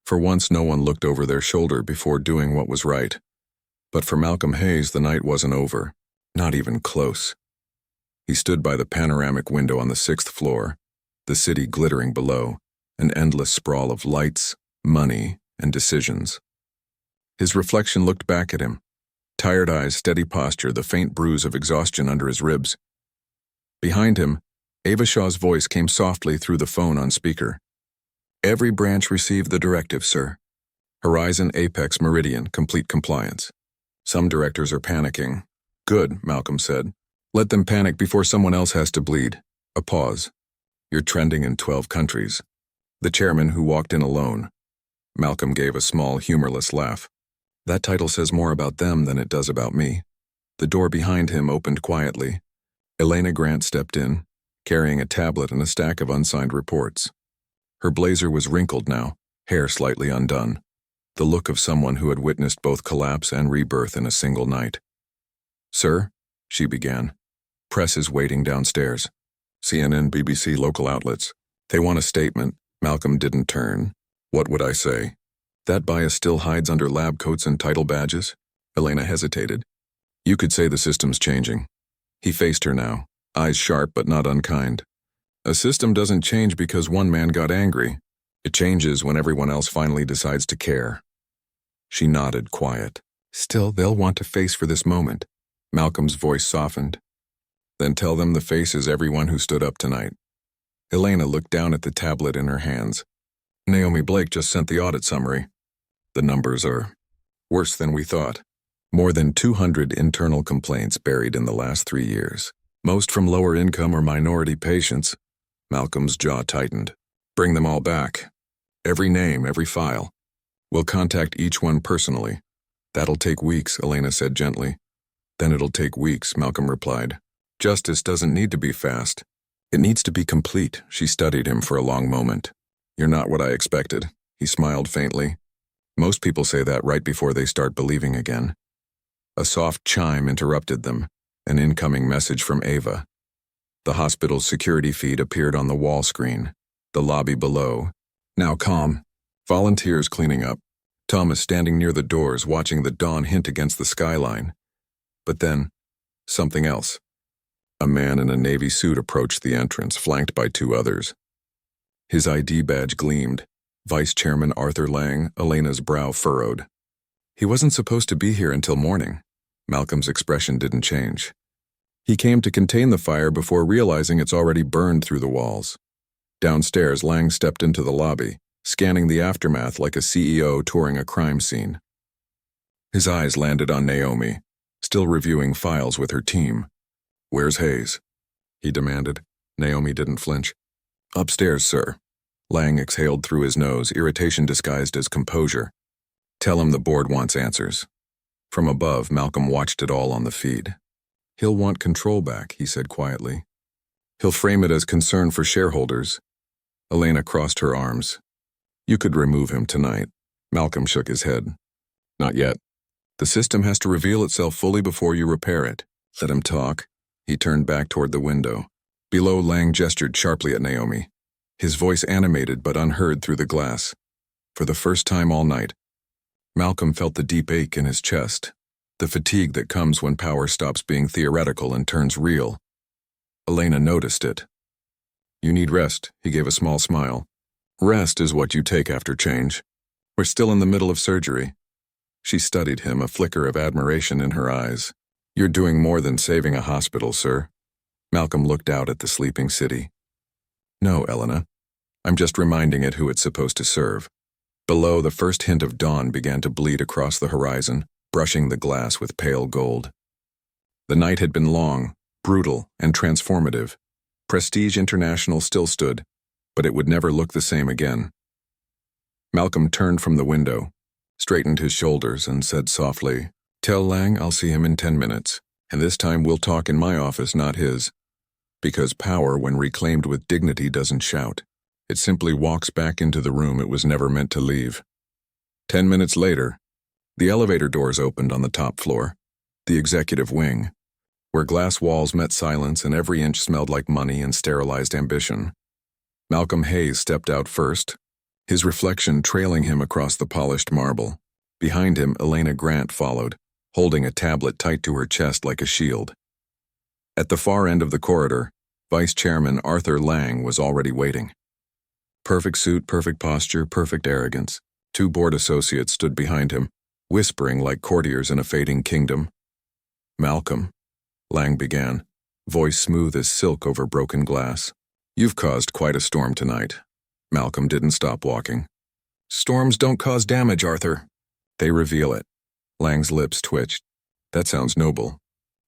For once, no one looked over their shoulder before doing what was right. But for Malcolm Hayes, the night wasn't over. Not even close. He stood by the panoramic window on the 6th floor, the city glittering below, an endless sprawl of lights, money, and decisions. His reflection looked back at him. Tired eyes, steady posture, the faint bruise of exhaustion under his ribs. Behind him, Ava Shaw's voice came softly through the phone on speaker. "Every branch received the directive, sir. Horizon, Apex, Meridian, complete compliance. Some directors are panicking." "Good," Malcolm said. "Let them panic before someone else has to bleed." A pause. "You're trending in 12 countries." The chairman, who walked in alone. Malcolm gave a small, humorless laugh. "That title says more about them than it does about me." The door behind him opened quietly. Elena Grant stepped in, carrying a tablet and a stack of unsigned reports. Her blazer was wrinkled now, hair slightly undone. The look of someone who had witnessed both collapse and rebirth in a single night. "Sir," she began. "Press is waiting downstairs. CNN, BBC, local outlets. They want a statement." Malcolm didn't turn. "What would I say? That bias still hides under lab coats and title badges?" Elena hesitated. "You could say the system's changing." He faced her now, eyes sharp but not unkind. "A system doesn't change because one man got angry. It changes when everyone else finally decides to care." She nodded, quiet. "Still, they'll want a face for this moment." Malcolm's voice softened. "Then tell them the face is everyone who stood up tonight." Elena looked down at the tablet in her hands. "Naomi Blake just sent the audit summary. The numbers are worse than we thought. More than 200 internal complaints buried in the last 3 years. Most from lower income or minority patients." Malcolm's jaw tightened. "Bring them all back. Every name, every file. We'll contact each one personally." "That'll take weeks," Elena said gently. "Then it'll take weeks," Malcolm replied. "Justice doesn't need to be fast. It needs to be complete." She studied him for a long moment. "You're not what I expected." He smiled faintly. "Most people say that right before they start believing again." A soft chime interrupted them, an incoming message from Ava. The hospital's security feed appeared on the wall screen. The lobby below. Now calm. Volunteers cleaning up. Thomas standing near the doors watching the dawn hint against the skyline. But then, something else. A man in a navy suit approached the entrance, flanked by 2 others. His ID badge gleamed. Vice Chairman Arthur Lang, Elena's brow furrowed. He wasn't supposed to be here until morning. Malcolm's expression didn't change. He came to contain the fire before realizing it's already burned through the walls. Downstairs, Lang stepped into the lobby, scanning the aftermath like a CEO touring a crime scene. His eyes landed on Naomi, still reviewing files with her team. "Where's Hayes?" he demanded. Naomi didn't flinch. "Upstairs, sir." Lang exhaled through his nose, irritation disguised as composure. "Tell him the board wants answers." From above, Malcolm watched it all on the feed. "He'll want control back," he said quietly. "He'll frame it as concern for shareholders." Elena crossed her arms. "You could remove him tonight." Malcolm shook his head. "Not yet. The system has to reveal itself fully before you repair it." "Let him talk." He turned back toward the window. Below, Lang gestured sharply at Naomi. his voice animated but unheard through the glass. For the first time all night, Malcolm felt the deep ache in his chest, the fatigue that comes when power stops being theoretical and turns real. Elena noticed it. "You need rest," he gave a small smile. "Rest is what you take after change. We're still in the middle of surgery." She studied him, a flicker of admiration in her eyes. "You're doing more than saving a hospital, sir." Malcolm looked out at the sleeping city. "No, Elena. I'm just reminding it who it's supposed to serve." Below, the first hint of dawn began to bleed across the horizon, brushing the glass with pale gold. The night had been long, brutal, and transformative. Prestige International still stood, but it would never look the same again. Malcolm turned from the window, straightened his shoulders, and said softly, "Tell Lang I'll see him in 10 minutes, and this time we'll talk in my office, not his. Because power, when reclaimed with dignity, doesn't shout. It simply walks back into the room it was never meant to leave." 10 minutes later, the elevator doors opened on the top floor, the executive wing, where glass walls met silence and every inch smelled like money and sterilized ambition. Malcolm Hayes stepped out first, his reflection trailing him across the polished marble. Behind him, Elena Grant followed, holding a tablet tight to her chest like a shield. At the far end of the corridor, Vice Chairman Arthur Lang was already waiting. Perfect suit, perfect posture, perfect arrogance. 2 board associates stood behind him, whispering like courtiers in a fading kingdom. "Malcolm," Lang began, voice smooth as silk over broken glass. "You've caused quite a storm tonight." Malcolm didn't stop walking. "Storms don't cause damage, Arthur. They reveal it." Lang's lips twitched. "That sounds noble.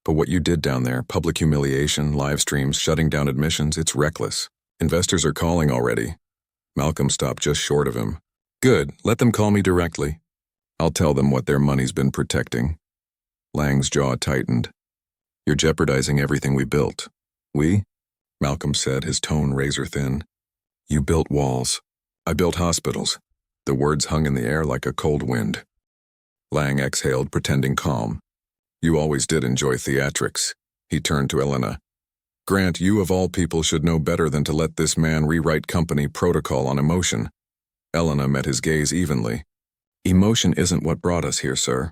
But what you did down there, public humiliation, live streams, shutting down admissions, it's reckless. Investors are calling already." Malcolm stopped just short of him. "Good, let them call me directly. I'll tell them what their money's been protecting." Lang's jaw tightened. "You're jeopardizing everything we built." "We?" Malcolm said, his tone razor thin. "You built walls. I built hospitals." The words hung in the air like a cold wind. Lang exhaled, pretending calm. "You always did enjoy theatrics." He turned to Elena. "Grant, you of all people should know better than to let this man rewrite company protocol on emotion." Elena met his gaze evenly. "Emotion isn't what brought us here, sir."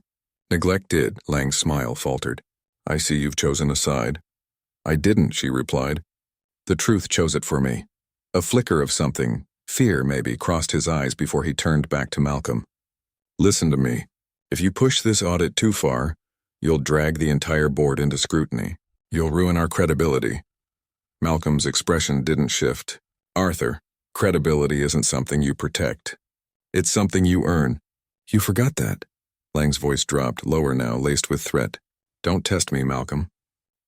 "Neglect did," Lang's smile faltered. "I see you've chosen a side." "I didn't," she replied. "The truth chose it for me." A flicker of something, fear maybe, crossed his eyes before he turned back to Malcolm. "Listen to me. If you push this audit too far, you'll drag the entire board into scrutiny. You'll ruin our credibility." Malcolm's expression didn't shift. "Arthur, credibility isn't something you protect. It's something you earn." "You forgot that." Lang's voice dropped, lower now, laced with threat. "Don't test me, Malcolm.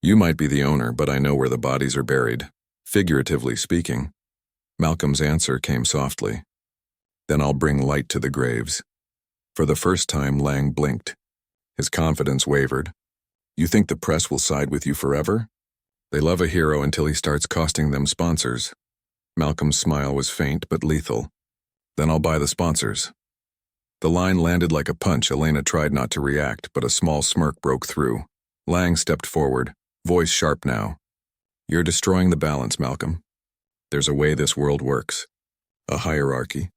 You might be the owner, but I know where the bodies are buried, figuratively speaking." Malcolm's answer came softly. "Then I'll bring light to the graves." For the first time, Lang blinked. His confidence wavered. "You think the press will side with you forever? They love a hero until he starts costing them sponsors." Malcolm's smile was faint but lethal. "Then I'll buy the sponsors." The line landed like a punch. Elena tried not to react, but a small smirk broke through. Lang stepped forward, voice sharp now. "You're destroying the balance, Malcolm. There's a way this world works. A hierarchy.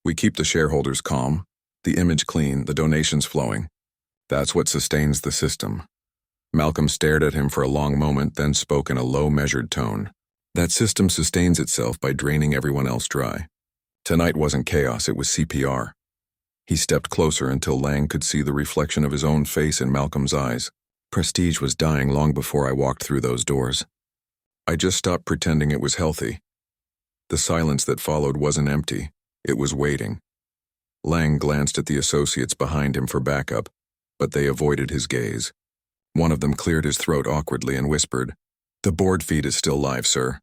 We keep the shareholders calm, the image clean, the donations flowing. That's what sustains the system." Malcolm stared at him for a long moment, then spoke in a low, measured tone. "That system sustains itself by draining everyone else dry. Tonight wasn't chaos, it was CPR." He stepped closer until Lang could see the reflection of his own face in Malcolm's eyes. "Prestige was dying long before I walked through those doors. I just stopped pretending it was healthy." The silence that followed wasn't empty, it was waiting. Lang glanced at the associates behind him for backup, but they avoided his gaze. One of them cleared his throat awkwardly and whispered, "The board feed is still live, sir."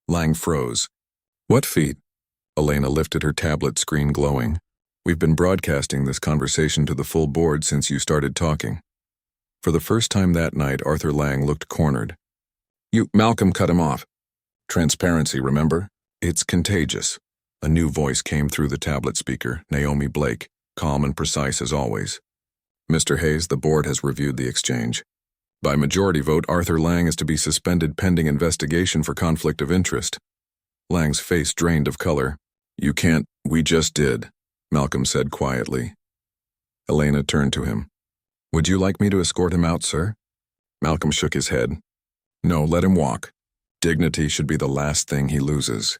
Lang froze. "What feed?" Elena lifted her tablet, screen glowing. "We've been broadcasting this conversation to the full board since you started talking." For the first time that night, Arthur Lang looked cornered. Malcolm cut him off. "Transparency, remember? It's contagious." A new voice came through the tablet speaker, Naomi Blake, calm and precise as always. "Mr. Hayes, the board has reviewed the exchange. By majority vote, Arthur Lang is to be suspended pending investigation for conflict of interest." Lang's face drained of color. You can't, we just did, Malcolm said quietly. Elena turned to him. Would you like me to escort him out, sir? Malcolm shook his head. No, let him walk. Dignity should be the last thing he loses.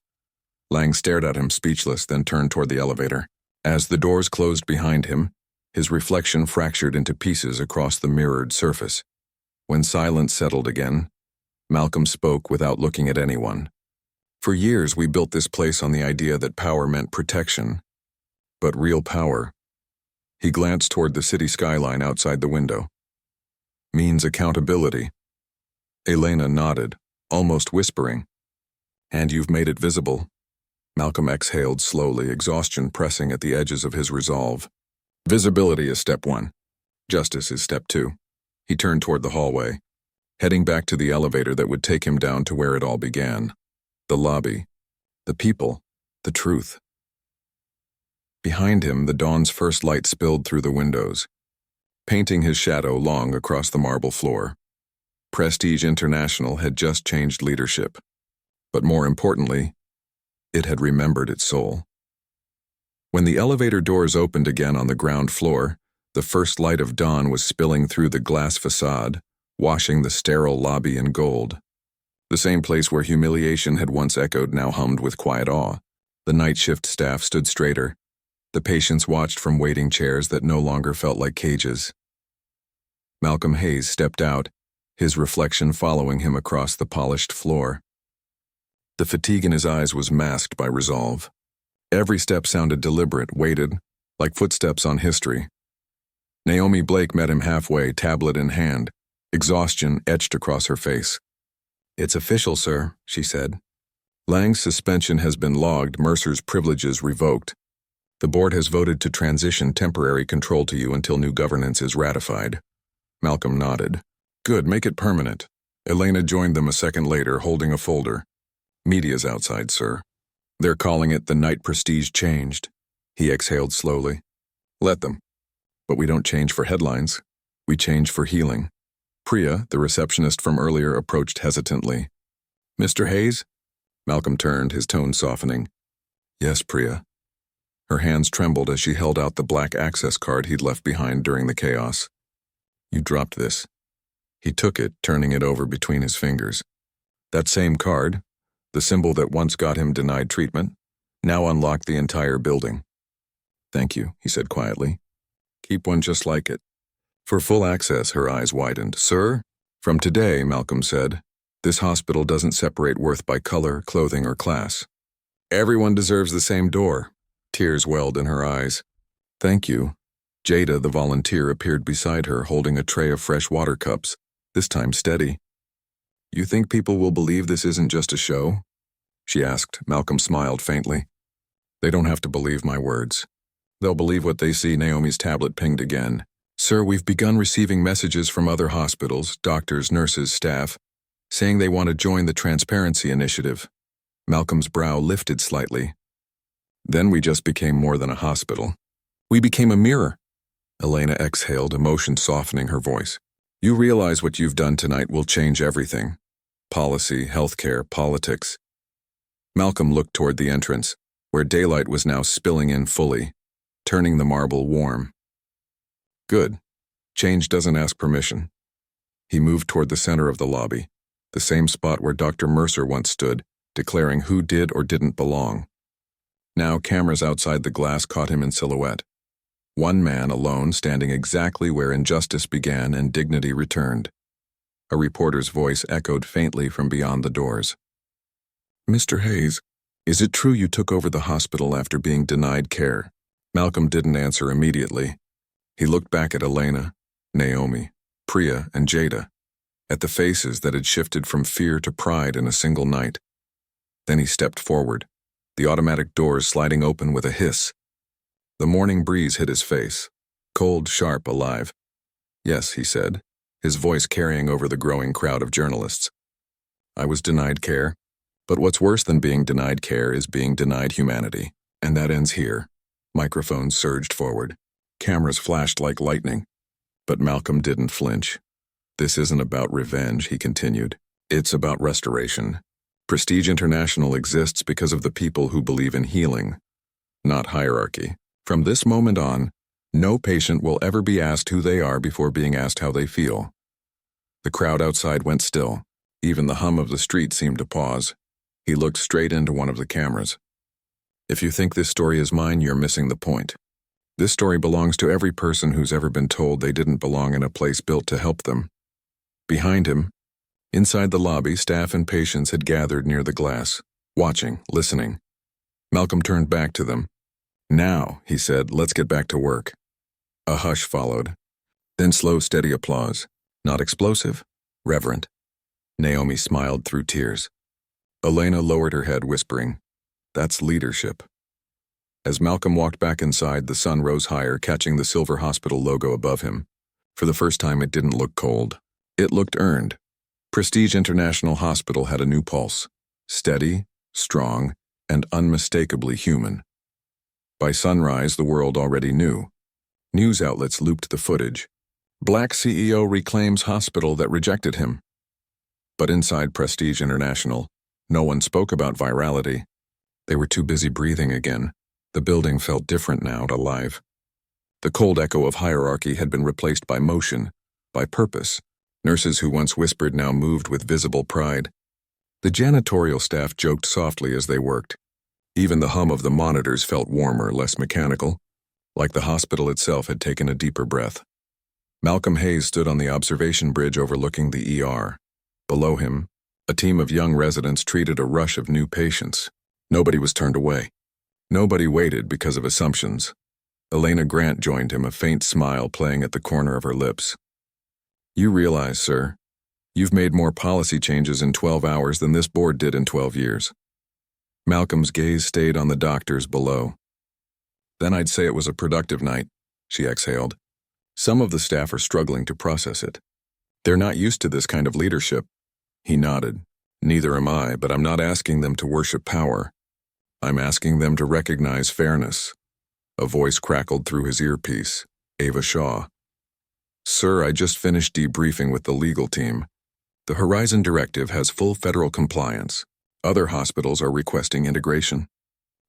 Lang stared at him speechless, then turned toward the elevator. As the doors closed behind him, his reflection fractured into pieces across the mirrored surface. When silence settled again, Malcolm spoke without looking at anyone. For years we built this place on the idea that power meant protection. But real power, he glanced toward the city skyline outside the window, means accountability. Elena nodded, almost whispering. And you've made it visible. Malcolm exhaled slowly, exhaustion pressing at the edges of his resolve. Visibility is step 1. Justice is step 2. He turned toward the hallway, heading back to the elevator that would take him down to where it all began. The lobby, the people, the truth. Behind him, the dawn's first light spilled through the windows, painting his shadow long across the marble floor. Prestige International had just changed leadership, but more importantly, it had remembered its soul. When the elevator doors opened again on the ground floor, the first light of dawn was spilling through the glass facade, washing the sterile lobby in gold. The same place where humiliation had once echoed now hummed with quiet awe. The night shift staff stood straighter. The patients watched from waiting chairs that no longer felt like cages. Malcolm Hayes stepped out, his reflection following him across the polished floor. The fatigue in his eyes was masked by resolve. Every step sounded deliberate, weighted, like footsteps on history. Naomi Blake met him halfway, tablet in hand, exhaustion etched across her face. It's official, sir, she said. Lang's suspension has been logged, Mercer's privileges revoked. The board has voted to transition temporary control to you until new governance is ratified. Malcolm nodded. Good, make it permanent. Elena joined them a second later, holding a folder. Media's outside, sir. They're calling it the night prestige changed. He exhaled slowly. Let them. But we don't change for headlines. We change for healing. Priya, the receptionist from earlier, approached hesitantly. Mr. Hayes? Malcolm turned, his tone softening. Yes, Priya. Her hands trembled as she held out the black access card he'd left behind during the chaos. You dropped this. He took it, turning it over between his fingers. That same card, the symbol that once got him denied treatment, now unlocked the entire building. Thank you, he said quietly. Keep one just like it. For full access, her eyes widened. Sir? From today, Malcolm said, this hospital doesn't separate worth by color, clothing, or class. Everyone deserves the same door. Tears welled in her eyes. Thank you. Jada, the volunteer, appeared beside her, holding a tray of fresh water cups, this time steady. You think people will believe this isn't just a show? She asked. Malcolm smiled faintly. They don't have to believe my words. They'll believe what they see. Naomi's tablet pinged again. Sir, we've begun receiving messages from other hospitals, doctors, nurses, staff, saying they want to join the Transparency Initiative. Malcolm's brow lifted slightly. Then we just became more than a hospital. We became a mirror. Elena exhaled, emotion softening her voice. You realize what you've done tonight will change everything. Policy, healthcare, politics. Malcolm looked toward the entrance, where daylight was now spilling in fully, turning the marble warm. Good. Change doesn't ask permission. He moved toward the center of the lobby, the same spot where Dr. Mercer once stood, declaring who did or didn't belong. Now cameras outside the glass caught him in silhouette. One man alone, standing exactly where injustice began and dignity returned. A reporter's voice echoed faintly from beyond the doors. Mr. Hayes, is it true you took over the hospital after being denied care? Malcolm didn't answer immediately. He looked back at Elena, Naomi, Priya, and Jada, at the faces that had shifted from fear to pride in a single night. Then he stepped forward, the automatic doors sliding open with a hiss. The morning breeze hit his face, cold, sharp, alive. Yes, he said, his voice carrying over the growing crowd of journalists. I was denied care, but what's worse than being denied care is being denied humanity, and that ends here. Microphones surged forward. Cameras flashed like lightning. But Malcolm didn't flinch. This isn't about revenge, he continued. It's about restoration. Prestige International exists because of the people who believe in healing, not hierarchy. From this moment on, no patient will ever be asked who they are before being asked how they feel. The crowd outside went still. Even the hum of the street seemed to pause. He looked straight into one of the cameras. If you think this story is mine, you're missing the point. This story belongs to every person who's ever been told they didn't belong in a place built to help them. Behind him, inside the lobby, staff and patients had gathered near the glass, watching, listening. Malcolm turned back to them. "Now," he said, "let's get back to work." A hush followed. Then slow, steady applause. Not explosive, reverent. Naomi smiled through tears. Elena lowered her head, whispering, "That's leadership." As Malcolm walked back inside, the sun rose higher, catching the silver hospital logo above him. For the first time, it didn't look cold. It looked earned. Prestige International Hospital had a new pulse. Steady, strong, and unmistakably human. By sunrise, the world already knew. News outlets looped the footage. Black CEO reclaims hospital that rejected him. But inside Prestige International, no one spoke about virality. They were too busy breathing again. The building felt different now, alive. The cold echo of hierarchy had been replaced by motion, by purpose. Nurses who once whispered now moved with visible pride. The janitorial staff joked softly as they worked. Even the hum of the monitors felt warmer, less mechanical, like the hospital itself had taken a deeper breath. Malcolm Hayes stood on the observation bridge overlooking the ER. Below him, a team of young residents treated a rush of new patients. Nobody was turned away. Nobody waited because of assumptions. Elena Grant joined him, a faint smile playing at the corner of her lips. "You realize, sir, you've made more policy changes in 12 hours than this board did in 12 years. Malcolm's gaze stayed on the doctors below. "Then I'd say it was a productive night," she exhaled. "Some of the staff are struggling to process it. They're not used to this kind of leadership." He nodded. "Neither am I, but I'm not asking them to worship power. I'm asking them to recognize fairness." A voice crackled through his earpiece. Ava Shaw. "Sir, I just finished debriefing with the legal team. The Horizon Directive has full federal compliance. Other hospitals are requesting integration.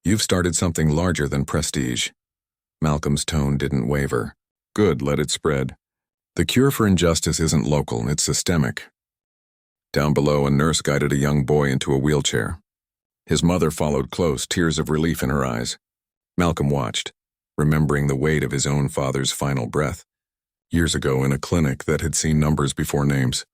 You've started something larger than Prestige." Malcolm's tone didn't waver. "Good, let it spread. The cure for injustice isn't local, it's systemic." Down below, a nurse guided a young boy into a wheelchair. His mother followed close, tears of relief in her eyes. Malcolm watched, remembering the weight of his own father's final breath, years ago in a clinic that had seen numbers before names.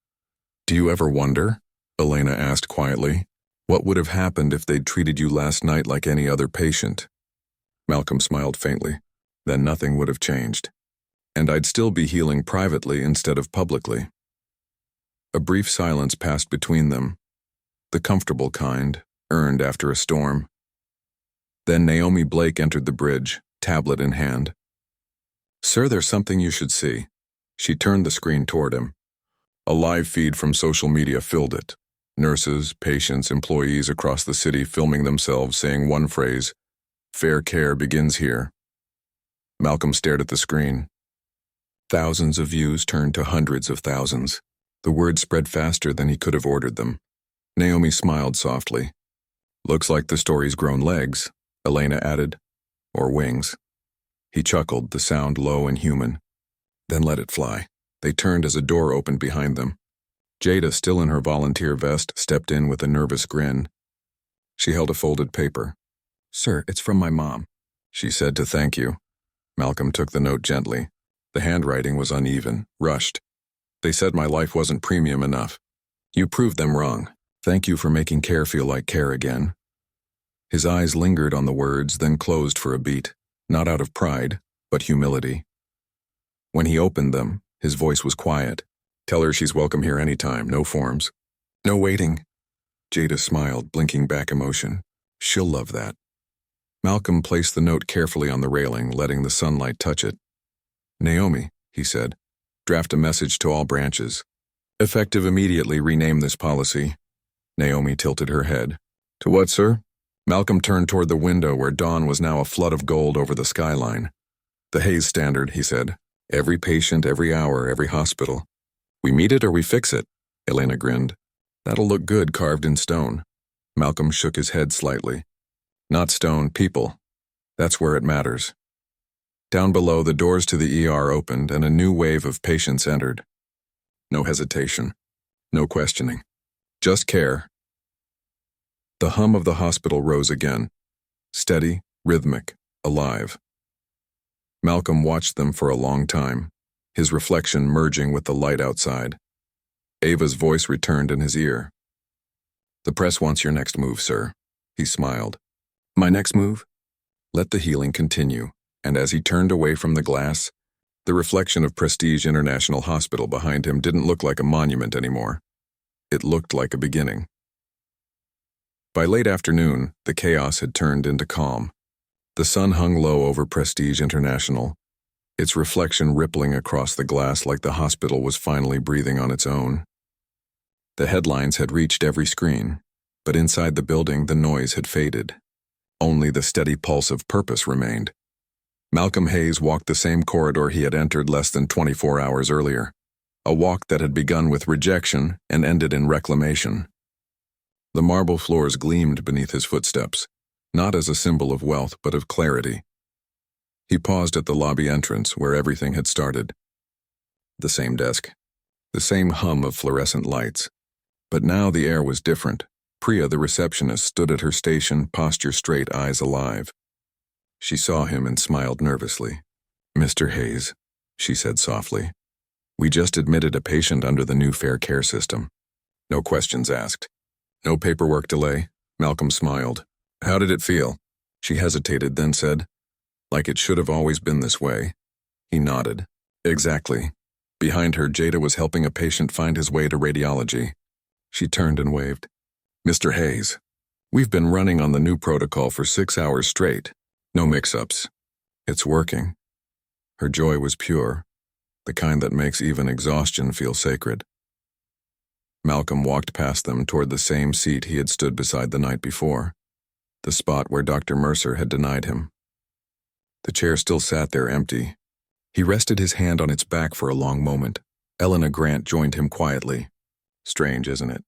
"Do you ever wonder," Elena asked quietly, "what would have happened if they'd treated you last night like any other patient?" Malcolm smiled faintly. "Then nothing would have changed. And I'd still be healing privately instead of publicly." A brief silence passed between them, the comfortable kind, earned after a storm. Then Naomi Blake entered the bridge, tablet in hand. "Sir, there's something you should see." She turned the screen toward him. A live feed from social media filled it. Nurses, patients, employees across the city filming themselves saying one phrase, "Fair care begins here." Malcolm stared at the screen. Thousands of views turned to hundreds of thousands. The words spread faster than he could have ordered them. Naomi smiled softly. "Looks like the story's grown legs," Elena added. "Or wings." He chuckled, the sound low and human. "Then let it fly." They turned as a door opened behind them. Jada, still in her volunteer vest, stepped in with a nervous grin. She held a folded paper. "Sir, it's from my mom," she said to thank you. Malcolm took the note gently. The handwriting was uneven, rushed. "They said my life wasn't premium enough. You proved them wrong. Thank you for making care feel like care again." His eyes lingered on the words, then closed for a beat, not out of pride, but humility. When he opened them, his voice was quiet. "Tell her she's welcome here anytime, no forms. No waiting." Jada smiled, blinking back emotion. "She'll love that." Malcolm placed the note carefully on the railing, letting the sunlight touch it. "Naomi," he said, "draft a message to all branches. Effective immediately, rename this policy." Naomi tilted her head. "To what, sir?" Malcolm turned toward the window where dawn was now a flood of gold over the skyline. "The Hayes Standard," he said. "Every patient, every hour, every hospital. We meet it or we fix it." Elena grinned. "That'll look good carved in stone." Malcolm shook his head slightly. Not stone, people. That's where it matters. Down below, the doors to the ER opened and a new wave of patients entered. No hesitation. No questioning. Just care. The hum of the hospital rose again. Steady, rhythmic, alive. Malcolm watched them for a long time, his reflection merging with the light outside. Ava's voice returned in his ear. The press wants your next move, sir. He smiled. My next move? Let the healing continue, and as he turned away from the glass, the reflection of Prestige International Hospital behind him didn't look like a monument anymore. It looked like a beginning. By late afternoon, the chaos had turned into calm. The sun hung low over Prestige International, its reflection rippling across the glass like the hospital was finally breathing on its own. The headlines had reached every screen, but inside the building the noise had faded. Only the steady pulse of purpose remained. Malcolm Hayes walked the same corridor he had entered less than 24 hours earlier, a walk that had begun with rejection and ended in reclamation. The marble floors gleamed beneath his footsteps, not as a symbol of wealth but of clarity. He paused at the lobby entrance where everything had started. The same desk, the same hum of fluorescent lights. But now the air was different. Priya, the receptionist, stood at her station, posture straight, eyes alive. She saw him and smiled nervously. Mr. Hayes, she said softly. We just admitted a patient under the new Fair Care system. No questions asked. No paperwork delay. Malcolm smiled. How did it feel? She hesitated, then said, like it should have always been this way. He nodded. Exactly. Behind her, Jada was helping a patient find his way to radiology. She turned and waved. Mr. Hayes, we've been running on the new protocol for 6 hours straight. No mix-ups. It's working. Her joy was pure, the kind that makes even exhaustion feel sacred. Malcolm walked past them toward the same seat he had stood beside the night before, the spot where Dr. Mercer had denied him. The chair still sat there empty. He rested his hand on its back for a long moment. Elena Grant joined him quietly. Strange, isn't it?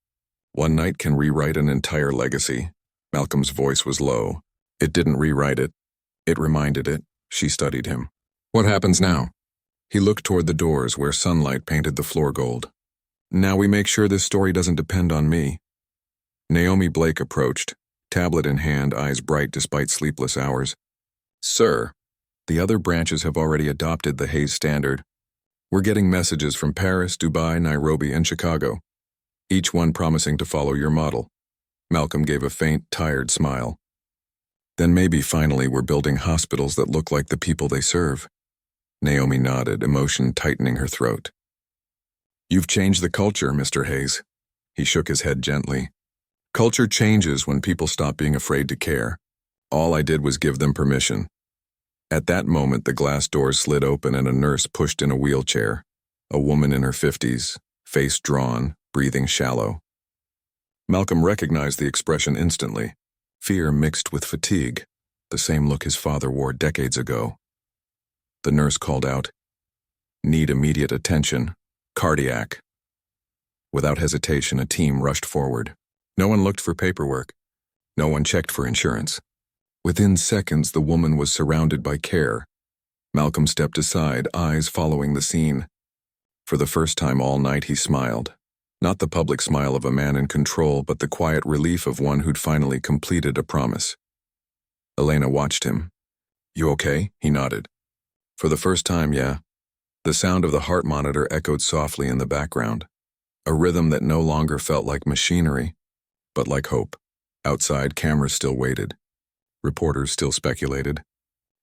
One night can rewrite an entire legacy. Malcolm's voice was low. It didn't rewrite it. It reminded it. She studied him. What happens now? He looked toward the doors where sunlight painted the floor gold. Now we make sure this story doesn't depend on me. Naomi Blake approached, tablet in hand, eyes bright despite sleepless hours. Sir, the other branches have already adopted the Hayes standard. We're getting messages from Paris, Dubai, Nairobi, and Chicago, each one promising to follow your model. Malcolm gave a faint, tired smile. Then maybe finally we're building hospitals that look like the people they serve. Naomi nodded, emotion tightening her throat. You've changed the culture, Mr. Hayes. He shook his head gently. Culture changes when people stop being afraid to care. All I did was give them permission. At that moment, the glass doors slid open and a nurse pushed in a wheelchair. A woman in her 50s, face drawn, breathing shallow. Malcolm recognized the expression instantly. Fear mixed with fatigue, the same look his father wore decades ago. The nurse called out, "Need immediate attention. Cardiac." Without hesitation, a team rushed forward. No one looked for paperwork. No one checked for insurance. Within seconds, the woman was surrounded by care. Malcolm stepped aside, eyes following the scene. For the first time all night, he smiled. Not the public smile of a man in control, but the quiet relief of one who'd finally completed a promise. Elena watched him. You okay? He nodded. For the first time, yeah. The sound of the heart monitor echoed softly in the background, a rhythm that no longer felt like machinery, but like hope. Outside, cameras still waited. Reporters still speculated.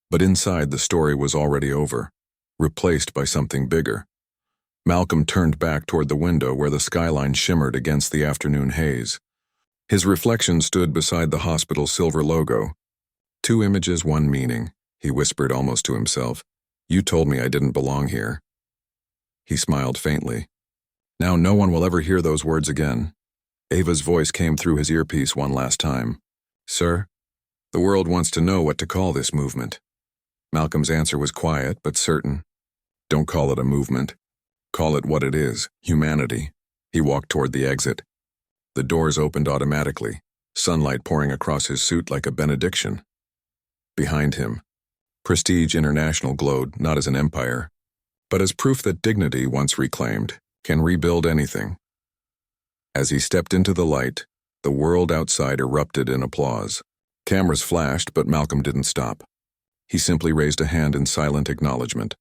But inside, the story was already over, replaced by something bigger. Malcolm turned back toward the window where the skyline shimmered against the afternoon haze. His reflection stood beside the hospital's silver logo. Two images, one meaning, he whispered almost to himself. You told me I didn't belong here. He smiled faintly. Now no one will ever hear those words again. Ava's voice came through his earpiece one last time. Sir, the world wants to know what to call this movement. Malcolm's answer was quiet but certain. Don't call it a movement. Call it what it is, humanity. He walked toward the exit. The doors opened automatically. sunlight pouring across his suit like a benediction. Behind him, Prestige International glowed not as an empire, but as proof that dignity, once reclaimed, can rebuild anything. As he stepped into the light, the world outside erupted in applause. Cameras flashed, but Malcolm didn't stop. He simply raised a hand in silent acknowledgement.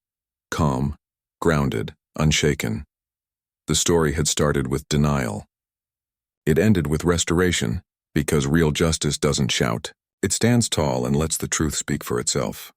Calm, grounded, unshaken. The story had started with denial. It ended with restoration, because real justice doesn't shout. It stands tall and lets the truth speak for itself.